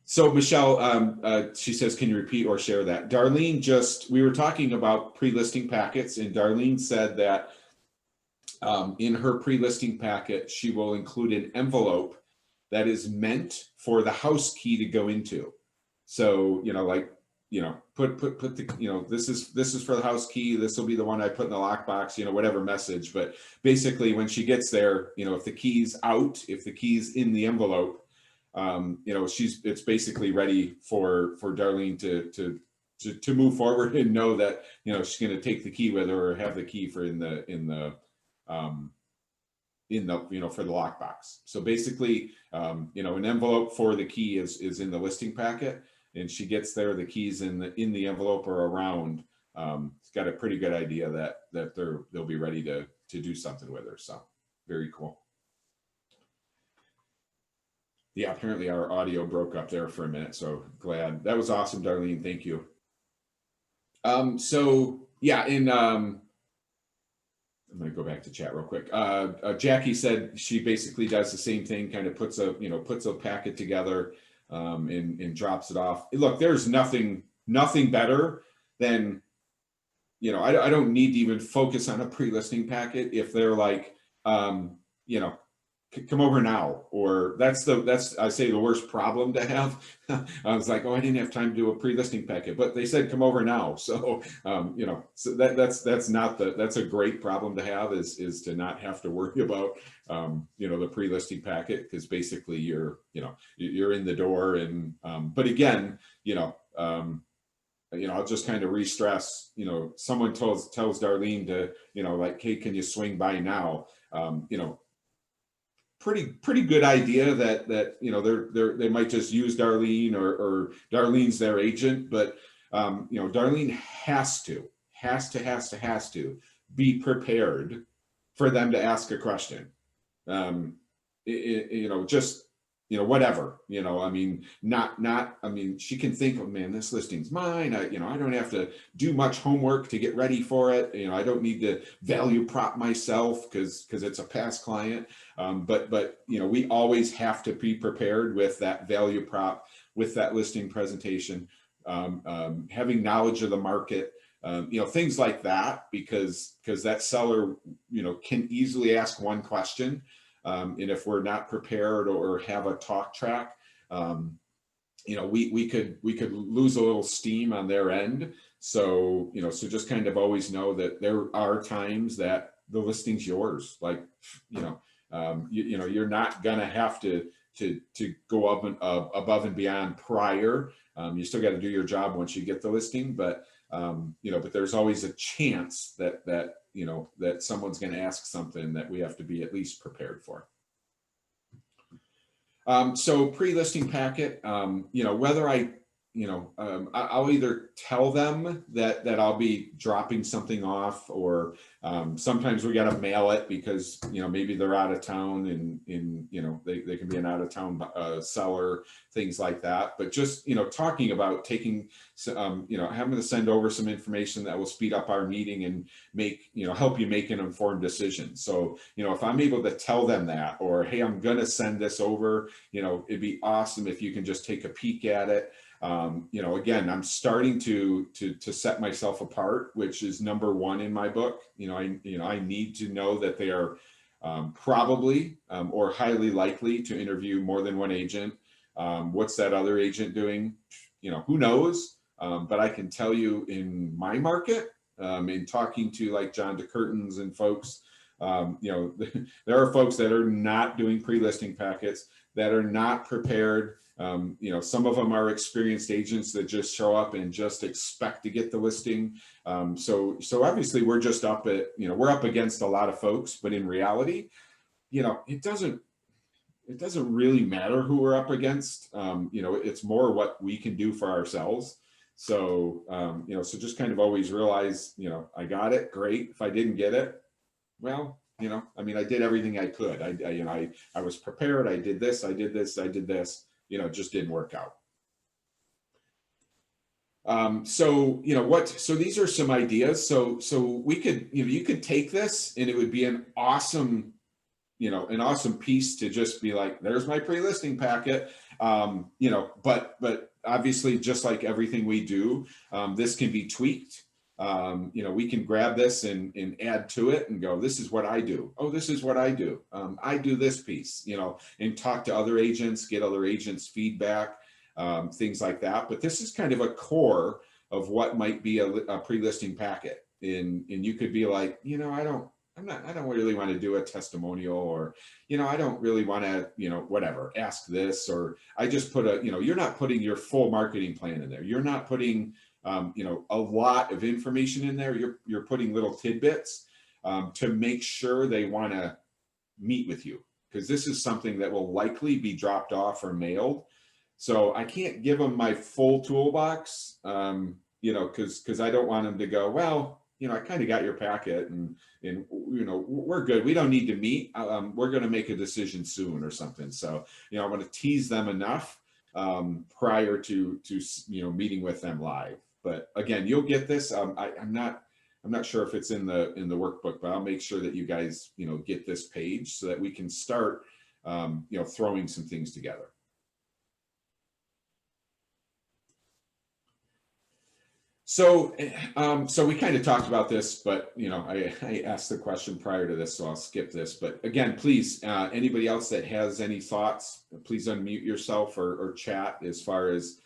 So Michelle, she says, can you repeat or share that? Darlene we were talking about pre-listing packets, and Darlene said that in her pre-listing packet, she will include an envelope that is meant for the house key to go into. So, put the, this is for the house key. This will be the one I put in the lockbox, whatever message. But basically when she gets there, if the key's out, if the key's in the envelope, it's basically ready for Darlene to move forward and know that, she's going to take the key with her, or have the key for in the for the lockbox. So basically, an envelope for the key is in the listing packet, and she gets there, the keys in the envelope or around, it's got a pretty good idea that they'll be ready to do something with her. So very cool. Yeah, apparently our audio broke up there for a minute, so glad. That was awesome, Darlene. Thank you. So yeah, I'm going to go back to chat real quick. Jackie said she basically does the same thing, kind of puts a packet together and drops it off. Look, there's nothing better than, I don't need to even focus on a pre-listing packet if they're like, come over now, or that's I say the worst problem to have. I was like, oh, I didn't have time to do a pre-listing packet, but they said come over now. So so that's a great problem to have, is to not have to worry about the pre-listing packet, because basically you're in the door. And but again, I'll just kind of re-stress, someone tells Darlene to, like, hey, can you swing by now? Pretty good idea that they might just use Darlene, or Darlene's their agent, but Darlene has to be prepared for them to ask a question. Whatever, I mean, she can think, oh man, this listing's mine. I don't have to do much homework to get ready for it. I don't need to value prop myself because it's a past client. But we always have to be prepared with that value prop, with that listing presentation, having knowledge of the market, things like that, because that seller, can easily ask one question. And if we're not prepared or have a talk track, we could lose a little steam on their end. So, so just kind of always know that there are times that the listing's yours. Like, you're not gonna have to go up and above and beyond prior. You still got to do your job once you get the listing, but but there's always a chance that someone's going to ask something that we have to be at least prepared for. So pre-listing packet, whether I'll either tell them that I'll be dropping something off, or sometimes we got to mail it because, maybe they're out of town and they can be an out of town seller, things like that. But just, talking about taking, having to send over some information that will speed up our meeting and make, help you make an informed decision. So, if I'm able to tell them that, or, hey, I'm going to send this over, it'd be awesome if you can just take a peek at it. Again, I'm starting to set myself apart, which is number one in my book. I need to know that they are probably or highly likely to interview more than one agent. What's that other agent doing? Who knows? But I can tell you in my market, in talking to like John DeCurtains and folks, there are folks that are not doing pre-listing packets, that are not prepared. Some of them are experienced agents that just show up and just expect to get the listing. So obviously we're just up at, we're up against a lot of folks, but in reality, it doesn't really matter who we're up against. It's more what we can do for ourselves. So, so just kind of always realize, I got it, great. If I didn't get it, well, I did everything I could. I was prepared. I did this, I did this, it just didn't work out. So these are some ideas. So we could, you could take this and it would be an awesome, an awesome piece to just be like, there's my pre-listing packet. But obviously just like everything we do, this can be tweaked. We can grab this and add to it and go, this is what I do. Oh, this is what I do. I do this piece, and talk to other agents, get other agents' feedback, things like that. But this is kind of a core of what might be a pre-listing packet. And you could be like, I don't really want to do a testimonial, or, I don't really want to, whatever, ask this, or I just put you're not putting your full marketing plan in there. You're not putting a lot of information in there. You're putting little tidbits to make sure they want to meet with you, because this is something that will likely be dropped off or mailed. So I can't give them my full toolbox. you know, because I don't want them to go, well, you know, I kind of got your packet and, you know, we're good. We don't need to meet. We're going to make a decision soon or something. So, you know, I want to tease them enough prior to, you know, meeting with them live. But again, you'll get this. I'm not sure if it's in the workbook, but I'll make sure that you guys, you know, get this page so that we can start, you know, throwing some things together. So, so we kind of talked about this, but, you know, I asked the question prior to this, so I'll skip this. But again, please, anybody else that has any thoughts, please unmute yourself or chat as far as,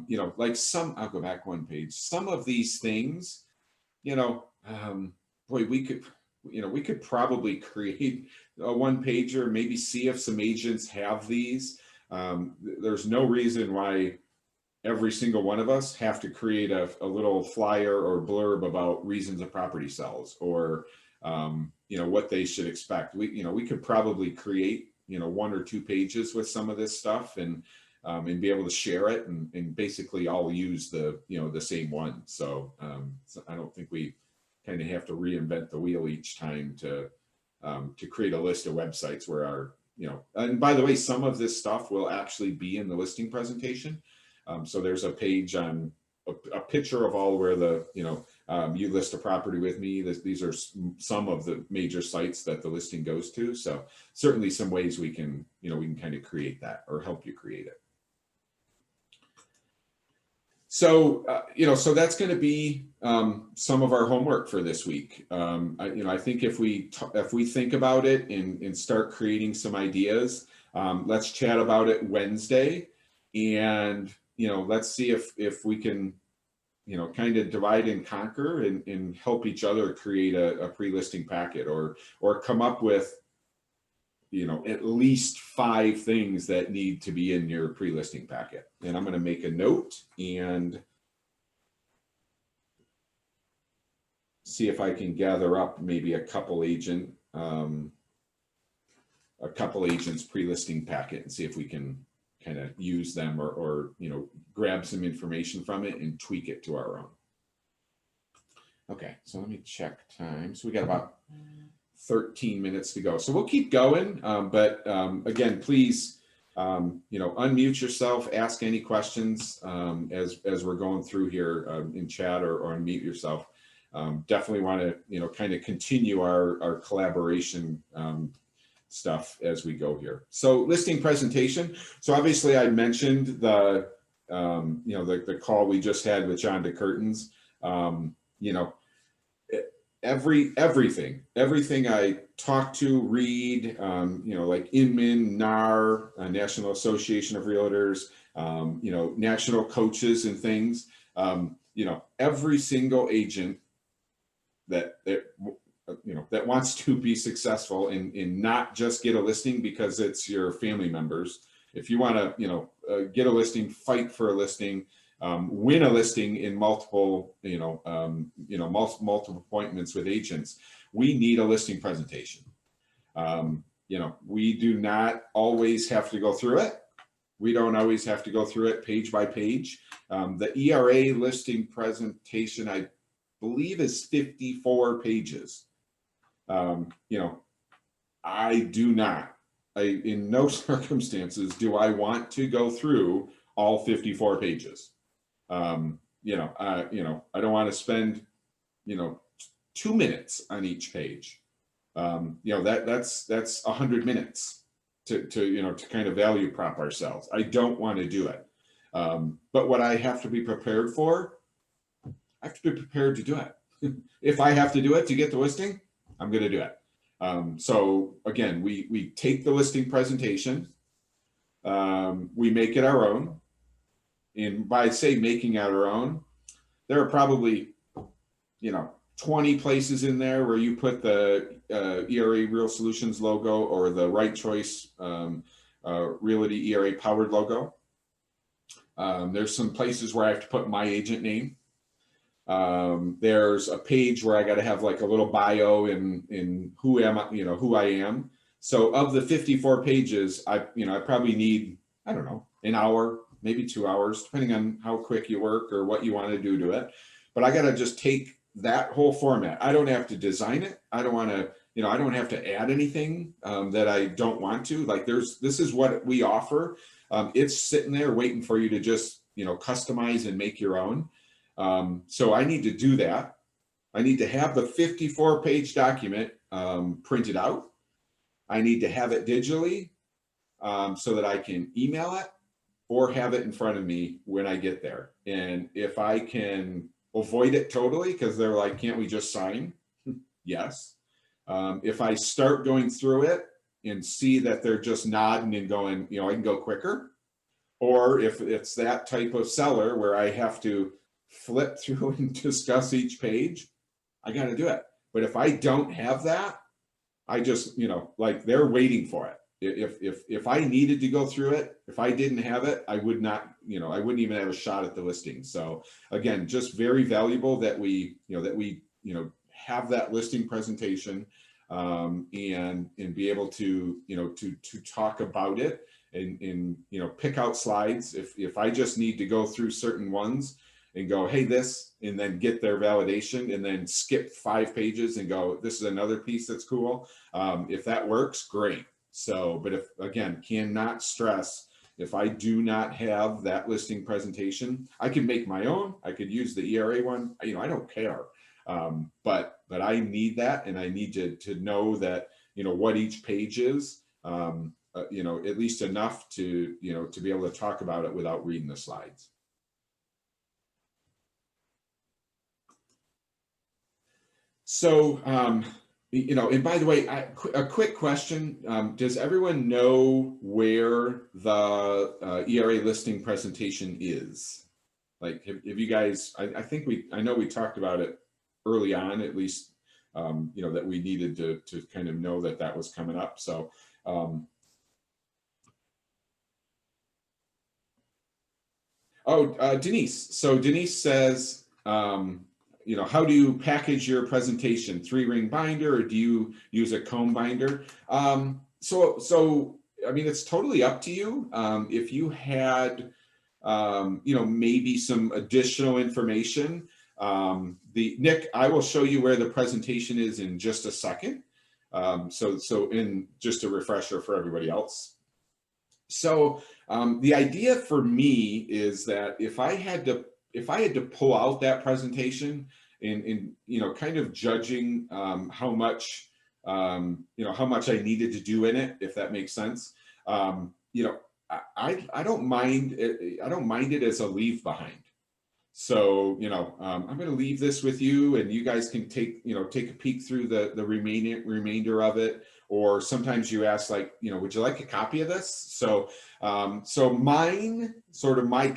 you know, like I'll go back one page. Some of these things, you know, boy, we could probably create a one pager, maybe see if some agents have these. There's no reason why every single one of us have to create a little flyer or blurb about reasons a property sells, or you know, what they should expect. We could probably create, you know, 1 or 2 pages with some of this stuff and be able to share it and basically all use the, you know, the same one. So, so I don't think we kind of have to reinvent the wheel each time to create a list of websites where our, you know, and by the way, some of this stuff will actually be in the listing presentation. So there's a page on a picture of all where the, you know, you list a property with me. These are some of the major sites that the listing goes to. So certainly some ways we can, you know, we can kind of create that or help you create it. So, you know, so that's going to be some of our homework for this week. You know, I think if we think about it and start creating some ideas, let's chat about it Wednesday, and, you know, let's see if we can, you know, kind of divide and conquer and help each other create a pre-listing packet, or come up with, you know, at least 5 things that need to be in your pre-listing packet. And I'm going to make a note and see if I can gather up maybe a couple agents pre-listing packet and see if we can kind of use them or, you know, grab some information from it and tweak it to our own. Okay, so let me check time. So we got about 13 minutes to go. So we'll keep going. But again, please, you know, unmute yourself, ask any questions as we're going through here in chat, or unmute yourself. Definitely want to, you know, kind of continue our collaboration stuff as we go here. So listing presentation. So obviously I mentioned the, you know, the call we just had with John DeCurtains. You know, everything I talk to, read, you know, like Inman, NAR, National Association of Realtors, you know, national coaches and things, you know, every single agent that you know, that wants to be successful and not just get a listing because it's your family members. If you want to, you know, get a listing, fight for a listing, win a listing in multiple, you know, multiple appointments with agents, we need a listing presentation. You know, we do not always have to go through it. We don't always have to go through it page by page. The ERA listing presentation, I believe, is 54 pages. You know, I do not, in no circumstances do I want to go through all 54 pages. You know, I don't want to spend, you know, 2 minutes on each page. You know, that's 100 minutes to, you know, to kind of value prop ourselves. I don't want to do it. But what I have to be prepared for, I have to be prepared to do it. If I have to do it to get the listing, I'm going to do it. So again, we take the listing presentation, we make it our own. And by say making it our own, there are probably, you know, 20 places in there where you put the ERA Real Solutions logo or the Right Choice Realty ERA Powered logo. There's some places where I have to put my agent name. There's a page where I got to have like a little bio in who am I, you know, who I am. So of the 54 pages, I probably need, I don't know, an hour, maybe 2 hours, depending on how quick you work or what you want to do to it. But I got to just take that whole format. I don't have to design it. I don't want to, I don't have to add anything that I don't want to. Like this is what we offer. It's sitting there waiting for you to just, customize and make your own. So I need to do that. I need to have the 54-page document printed out. I need to have it digitally so that I can email it or have it in front of me when I get there. And if I can avoid it totally, because they're like, can't we just sign? Yes. If I start going through it and see that they're just nodding and going, I can go quicker. Or if it's that type of seller where I have to flip through and discuss each page, I got to do it. But if I don't have that, I just, like they're waiting for it. If I needed to go through it, if I didn't have it, I would not, I wouldn't even have a shot at the listing. So again, just very valuable that we have that listing presentation and be able to, to talk about it and pick out slides. If I just need to go through certain ones and go, hey, this, and then get their validation and then skip 5 pages and go, this is another piece that's cool. If that works, great. So, but if, again, cannot stress, if I do not have that listing presentation, I can make my own. I could use the ERA one. I don't care. But I need that, and I need to know that, what each page is, at least enough to, to be able to talk about it without reading the slides. So, and by the way, a quick question, does everyone know where the ERA listing presentation is? Like, have you guys, I know we talked about it early on, at least, that we needed to kind of know that was coming up. So, Denise. So Denise says, how do you package your presentation? 3-ring binder, or do you use a comb binder? So I mean, it's totally up to you. If you had, maybe some additional information, Nick, I will show you where the presentation is in just a second. So in just a refresher for everybody else. So the idea for me is that if I had to pull out that presentation and kind of judging how much I needed to do in it, if that makes sense, I don't mind it as a leave behind. So I'm going to leave this with you, and you guys can take a peek through the remainder of it. Or sometimes you ask, like, would you like a copy of this? So my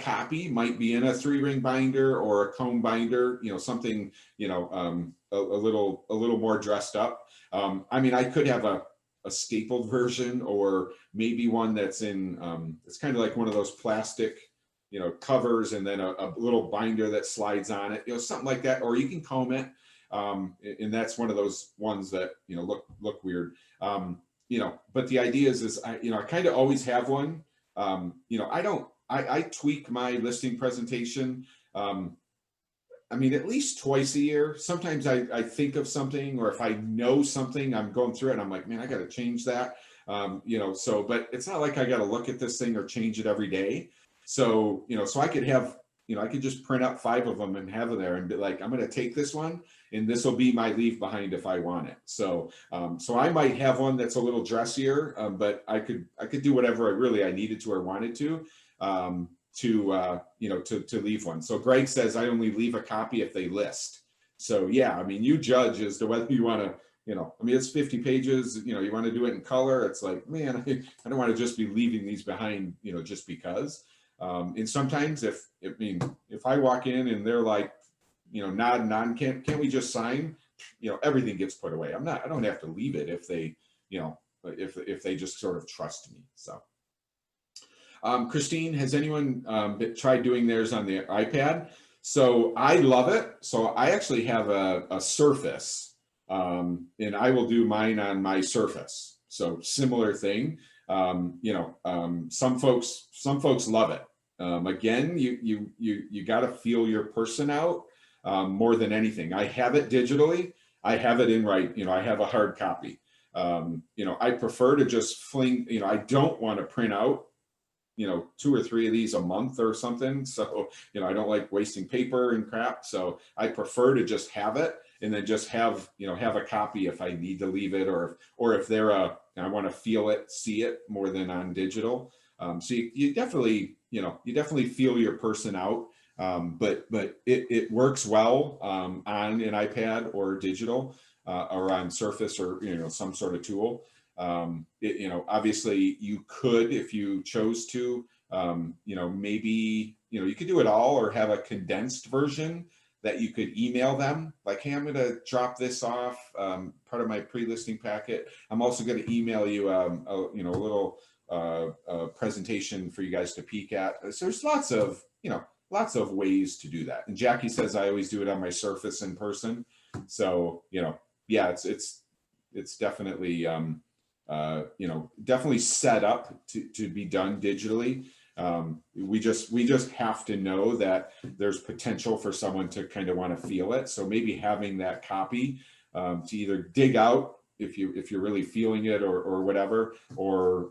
copy might be in a 3-ring binder or a comb binder, something, a little more dressed up. I mean, I could have a stapled version, or maybe one that's in, it's kind of like one of those plastic, covers, and then a little binder that slides on it, something like that, or you can comb it. And that's one of those ones that, look weird. But the idea is I kind of always have one. I tweak my listing presentation. I mean, at least twice a year. Sometimes I think of something, or if I know something, I'm going through it and I'm like, man, I got to change that. But it's not like I got to look at this thing or change it every day. So, so I could have, I could just print up 5 of them and have them there and be like, I'm going to take this one and this will be my leave behind if I want it. So, so I might have one that's a little dressier, but I could do whatever I needed to or wanted to leave one. So Greg says I only leave a copy if they list. So yeah, I mean, you judge as to whether you want to, I mean, it's 50 pages, you want to do it in color. It's like, man, I don't want to just be leaving these behind, just because. And sometimes if I walk in and they're like, nodding on, can't we just sign? Everything gets put away. I don't have to leave it if they, if they just sort of trust me. So, Christine, has anyone tried doing theirs on the iPad? So I love it. So I actually have a Surface, and I will do mine on my Surface. So similar thing. Some folks love it. again, you got to feel your person out more than anything. I have it digitally. I have it in I have a hard copy. I prefer to just fling, I don't want to print out, 2 or 3 of these a month or something. So, I don't like wasting paper and crap. So I prefer to just have it and then just have a copy if I need to leave it, or if I want to feel it, see it more than on digital. So you definitely, you definitely feel your person out. But it works well on an iPad or digital, or on Surface, or some sort of tool. Obviously you could, if you chose to, maybe you could do it all, or have a condensed version that you could email them, like, hey, I'm going to drop this off, part of my pre-listing packet. I'm also going to email you a little presentation for you guys to peek at. So there's lots of ways to do that. And Jackie says I always do it on my Surface in person. So yeah, it's definitely definitely set up to be done digitally. We just have to know that there's potential for someone to kind of want to feel it. So maybe having that copy to either dig out if you're really feeling it, or whatever, or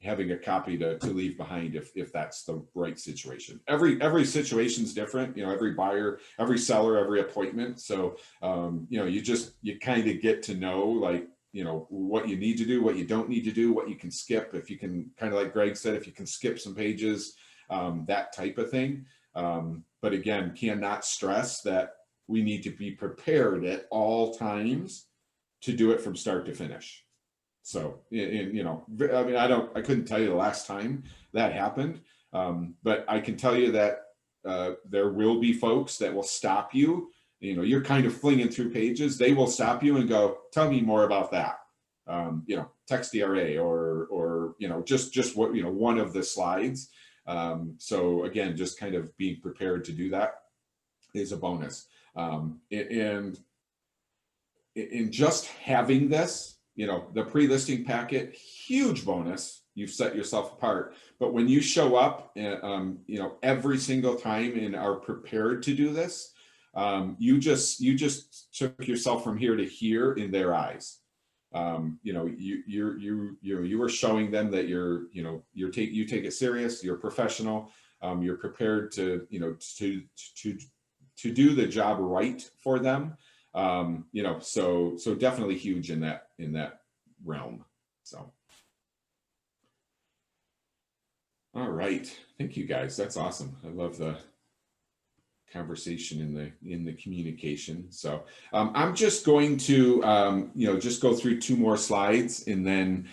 having a copy to leave behind if that's the right situation. Every situation's different, every buyer, every seller, every appointment. So you kind of get to know, like, what you need to do, what you don't need to do, what you can skip, if you can, kind of like Greg said, if you can skip some pages, that type of thing. But again, cannot stress that we need to be prepared at all times to do it from start to finish. So, I couldn't tell you the last time that happened, but I can tell you that there will be folks that will stop you. You're kind of flinging through pages. They will stop you and go, tell me more about that. Text DRA, or just what, one of the slides. So again, just kind of being prepared to do that is a bonus. And in just having this, the pre-listing packet, huge bonus. You've set yourself apart. But when you show up, every single time and are prepared to do this, you just took yourself from here to here in their eyes. You were showing them that you take it serious. You're professional. You're prepared to do the job right for them. So definitely huge in that realm. So. All right. Thank you guys. That's awesome. I love the conversation in the communication. So I'm just going to just go through 2 more slides and then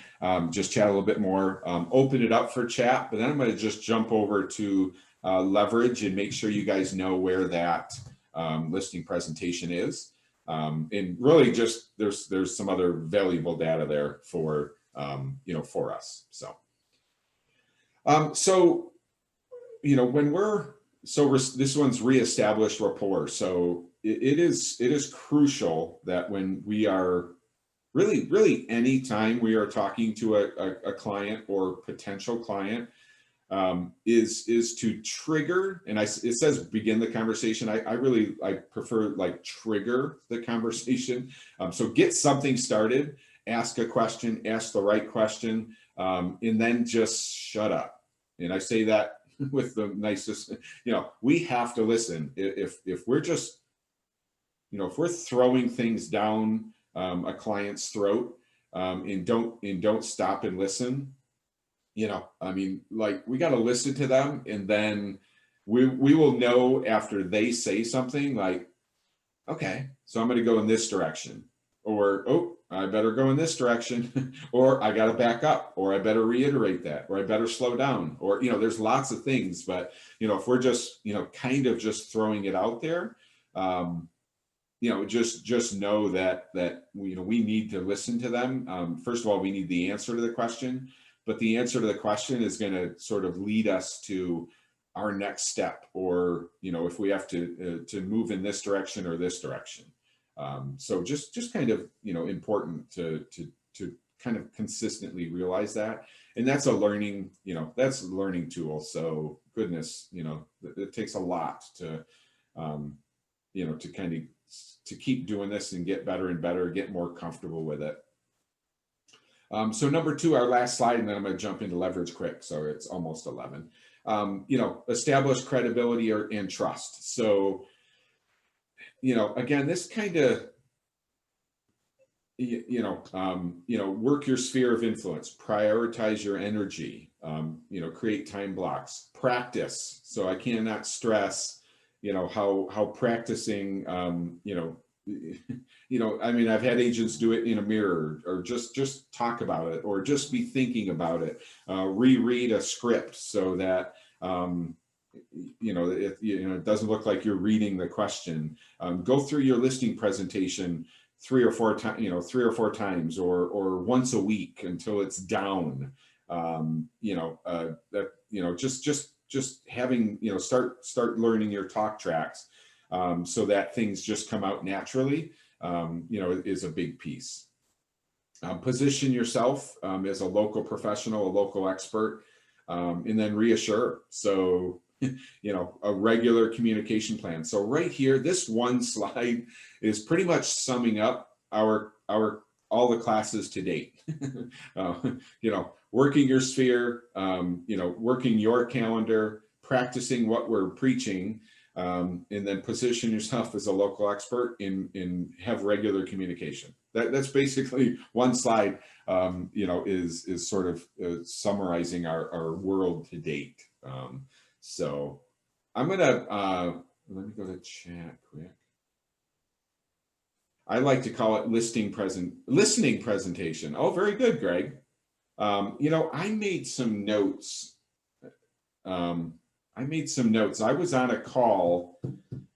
just chat a little bit more, open it up for chat, but then I'm going to just jump over to leverage and make sure you guys know where that listing presentation is. And really just there's some other valuable data there for for us. So this one's reestablished rapport. So it is crucial that when we are really anytime we are talking to a client or potential client, is to trigger, and it says begin the conversation. I prefer like trigger the conversation. So get something started, ask a question, ask the right question, and then just shut up. And I say that with the nicest, we have to listen. If we're just, if we're throwing things down a client's throat, and don't stop and listen, like we got to listen to them, and then we will know after they say something like, okay, so I'm going to go in this direction, or, oh, I better go in this direction, or I got to back up, or I better reiterate that, or I better slow down, or, there's lots of things, but, if we're just, kind of just throwing it out there, just know that we need to listen to them. First of all, we need the answer to the question, but the answer to the question is going to sort of lead us to our next step, or, if we have to move in this direction or this direction. So just kind of, important to kind of consistently realize that. And that's a learning, that's a learning tool. So goodness, it takes a lot to, to kind of, to keep doing this and get better and better, get more comfortable with it. So number 2, our last slide, and then I'm going to jump into leverage quick. So it's almost 11. Establish credibility and trust. So, again, this kind of, work your sphere of influence, prioritize your energy, create time blocks, practice. So I cannot stress, how practicing, I've had agents do it in a mirror, or just talk about it, or just be thinking about it, reread a script so that, it doesn't look like you're reading the question. Go through your listing presentation 3 or 4 times, or once a week until it's down. Just having, start learning your talk tracks, so that things just come out naturally, is a big piece. Position yourself as a local professional, a local expert, and then reassure. So, a regular communication plan. So right here, this one slide is pretty much summing up all the classes to date. Working your sphere, working your calendar, practicing what we're preaching, and then position yourself as a local expert and have regular communication. That's basically one slide, is sort of summarizing our world to date. So I'm gonna, let me go to chat quick. I like to call it listening presentation. Oh, very good, Greg. I made some notes. I was on a call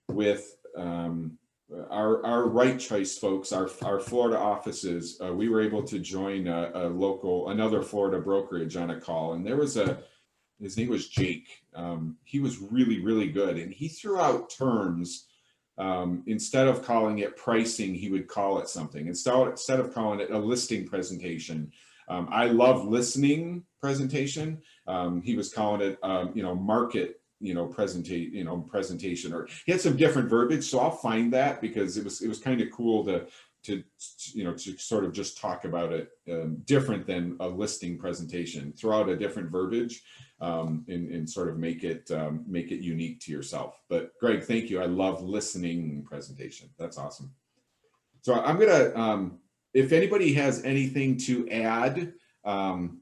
with our Right Choice folks, our Florida offices. We were able to join another Florida brokerage on a call, and there was his name was Jake. He was really, really good, and he threw out terms. Instead of calling it pricing, he would call it something. Instead of calling it a listing presentation, I love listening presentation. He was calling it, market, presentation, or he had some different verbiage. So I'll find that, because it was kind of cool to sort of just talk about it different than a listing presentation, throw out a different verbiage, and sort of make it unique to yourself. But Greg, thank you. I love listening presentation. That's awesome. So I'm gonna, if anybody has anything to add, oh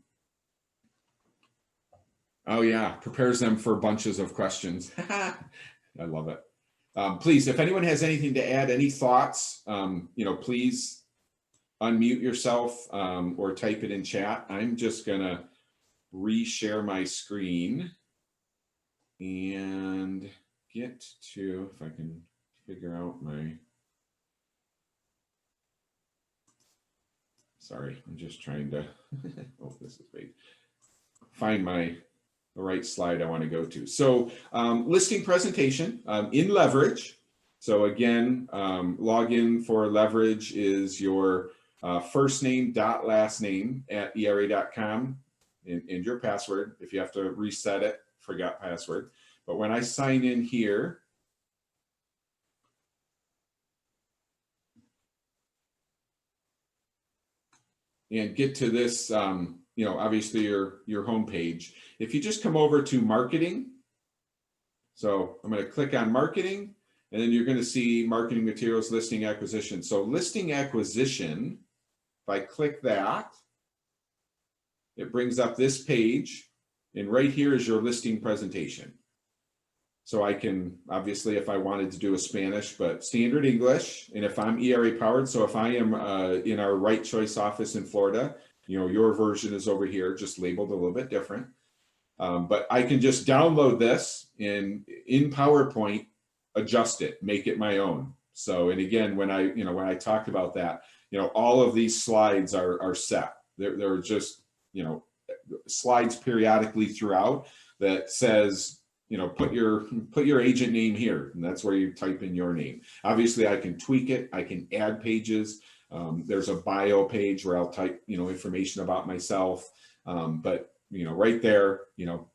yeah, prepares them for bunches of questions. I love it. Please, if anyone has anything to add, any thoughts, please unmute yourself, or type it in chat. I'm just gonna reshare my screen and get to, if I can figure out sorry, I'm just trying to, oh, this is great. Find the right slide I want to go to. So listing presentation in Leverage. So again, login for Leverage is your first name dot last name at era.com and your password. If you have to reset it, forgot password. But when I sign in here, and get to this, obviously your home page. If you just come over to marketing, so I'm going to click on marketing, and then you're going to see marketing materials, listing acquisition. So listing acquisition, if I click that, it brings up this page, and right here is your listing presentation. So I can, obviously, if I wanted to do a Spanish, but standard English, and if I'm ERA powered, so if I am in our Right Choice office in Florida, your version is over here, just labeled a little bit different. But I can just download this and in PowerPoint, adjust it, make it my own. So, and again, when I talked about that, all of these slides are set. They're just, slides periodically throughout that says, put your agent name here, and that's where you type in your name. Obviously, I can tweak it. I can add pages. There's a bio page where I'll type, information about myself. But, right there,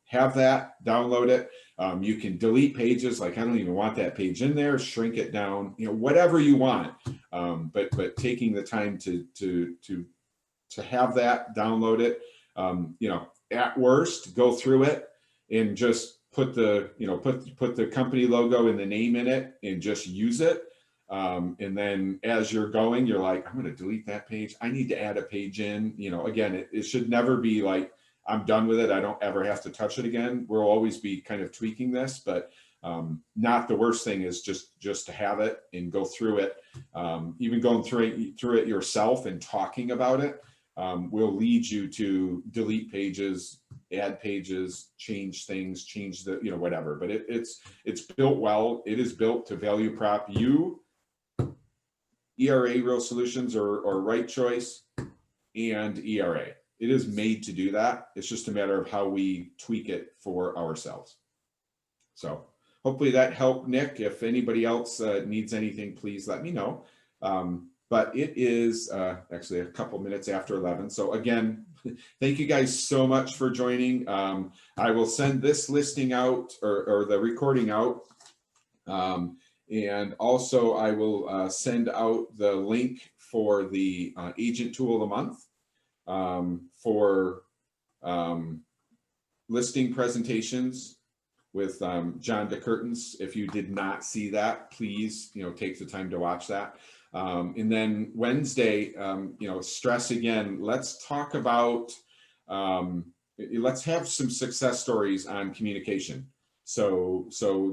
have that, download it. You can delete pages. Like, I don't even want that page in there, shrink it down, whatever you want. But taking the time to have that, download it, at worst, go through it and just put the, put the company logo and the name in it and just use it. And then as you're going, you're like, I'm going to delete that page. I need to add a page in, again, it should never be like, I'm done with it. I don't ever have to touch it again. We'll always be kind of tweaking this, but not the worst thing is just to have it and go through it. Even going through it yourself and talking about it will lead you to delete pages, add pages, change things, change the, whatever. But it's built well. It is built to value prop you, ERA Real Solutions or Right Choice, and ERA. It is made to do that. It's just a matter of how we tweak it for ourselves. So hopefully that helped, Nick. If anybody else needs anything, please let me know. But it is actually a couple minutes after 11. So again, thank you guys so much for joining. I will send this listing out or the recording out. And also I will send out the link for the agent tool of the month for listing presentations with John DeCurtins. If you did not see that, please, take the time to watch that. And then Wednesday, stress again, let's talk about, let's have some success stories on communication. So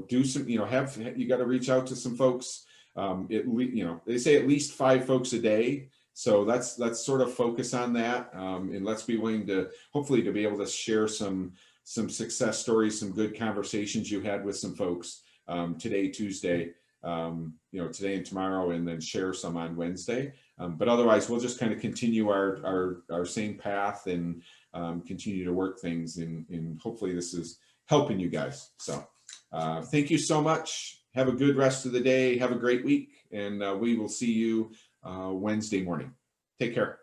do some, you got to reach out to some folks. They say at least 5 folks a day. So let's sort of focus on that. And let's be willing to, hopefully, to be able to share some success stories, some good conversations you had with some folks today, Tuesday, today and tomorrow, and then share some on Wednesday. But otherwise, we'll just kind of continue our same path and continue to work things. And hopefully this is helping you guys. So thank you so much. Have a good rest of the day. Have a great week. And we will see you Wednesday morning. Take care.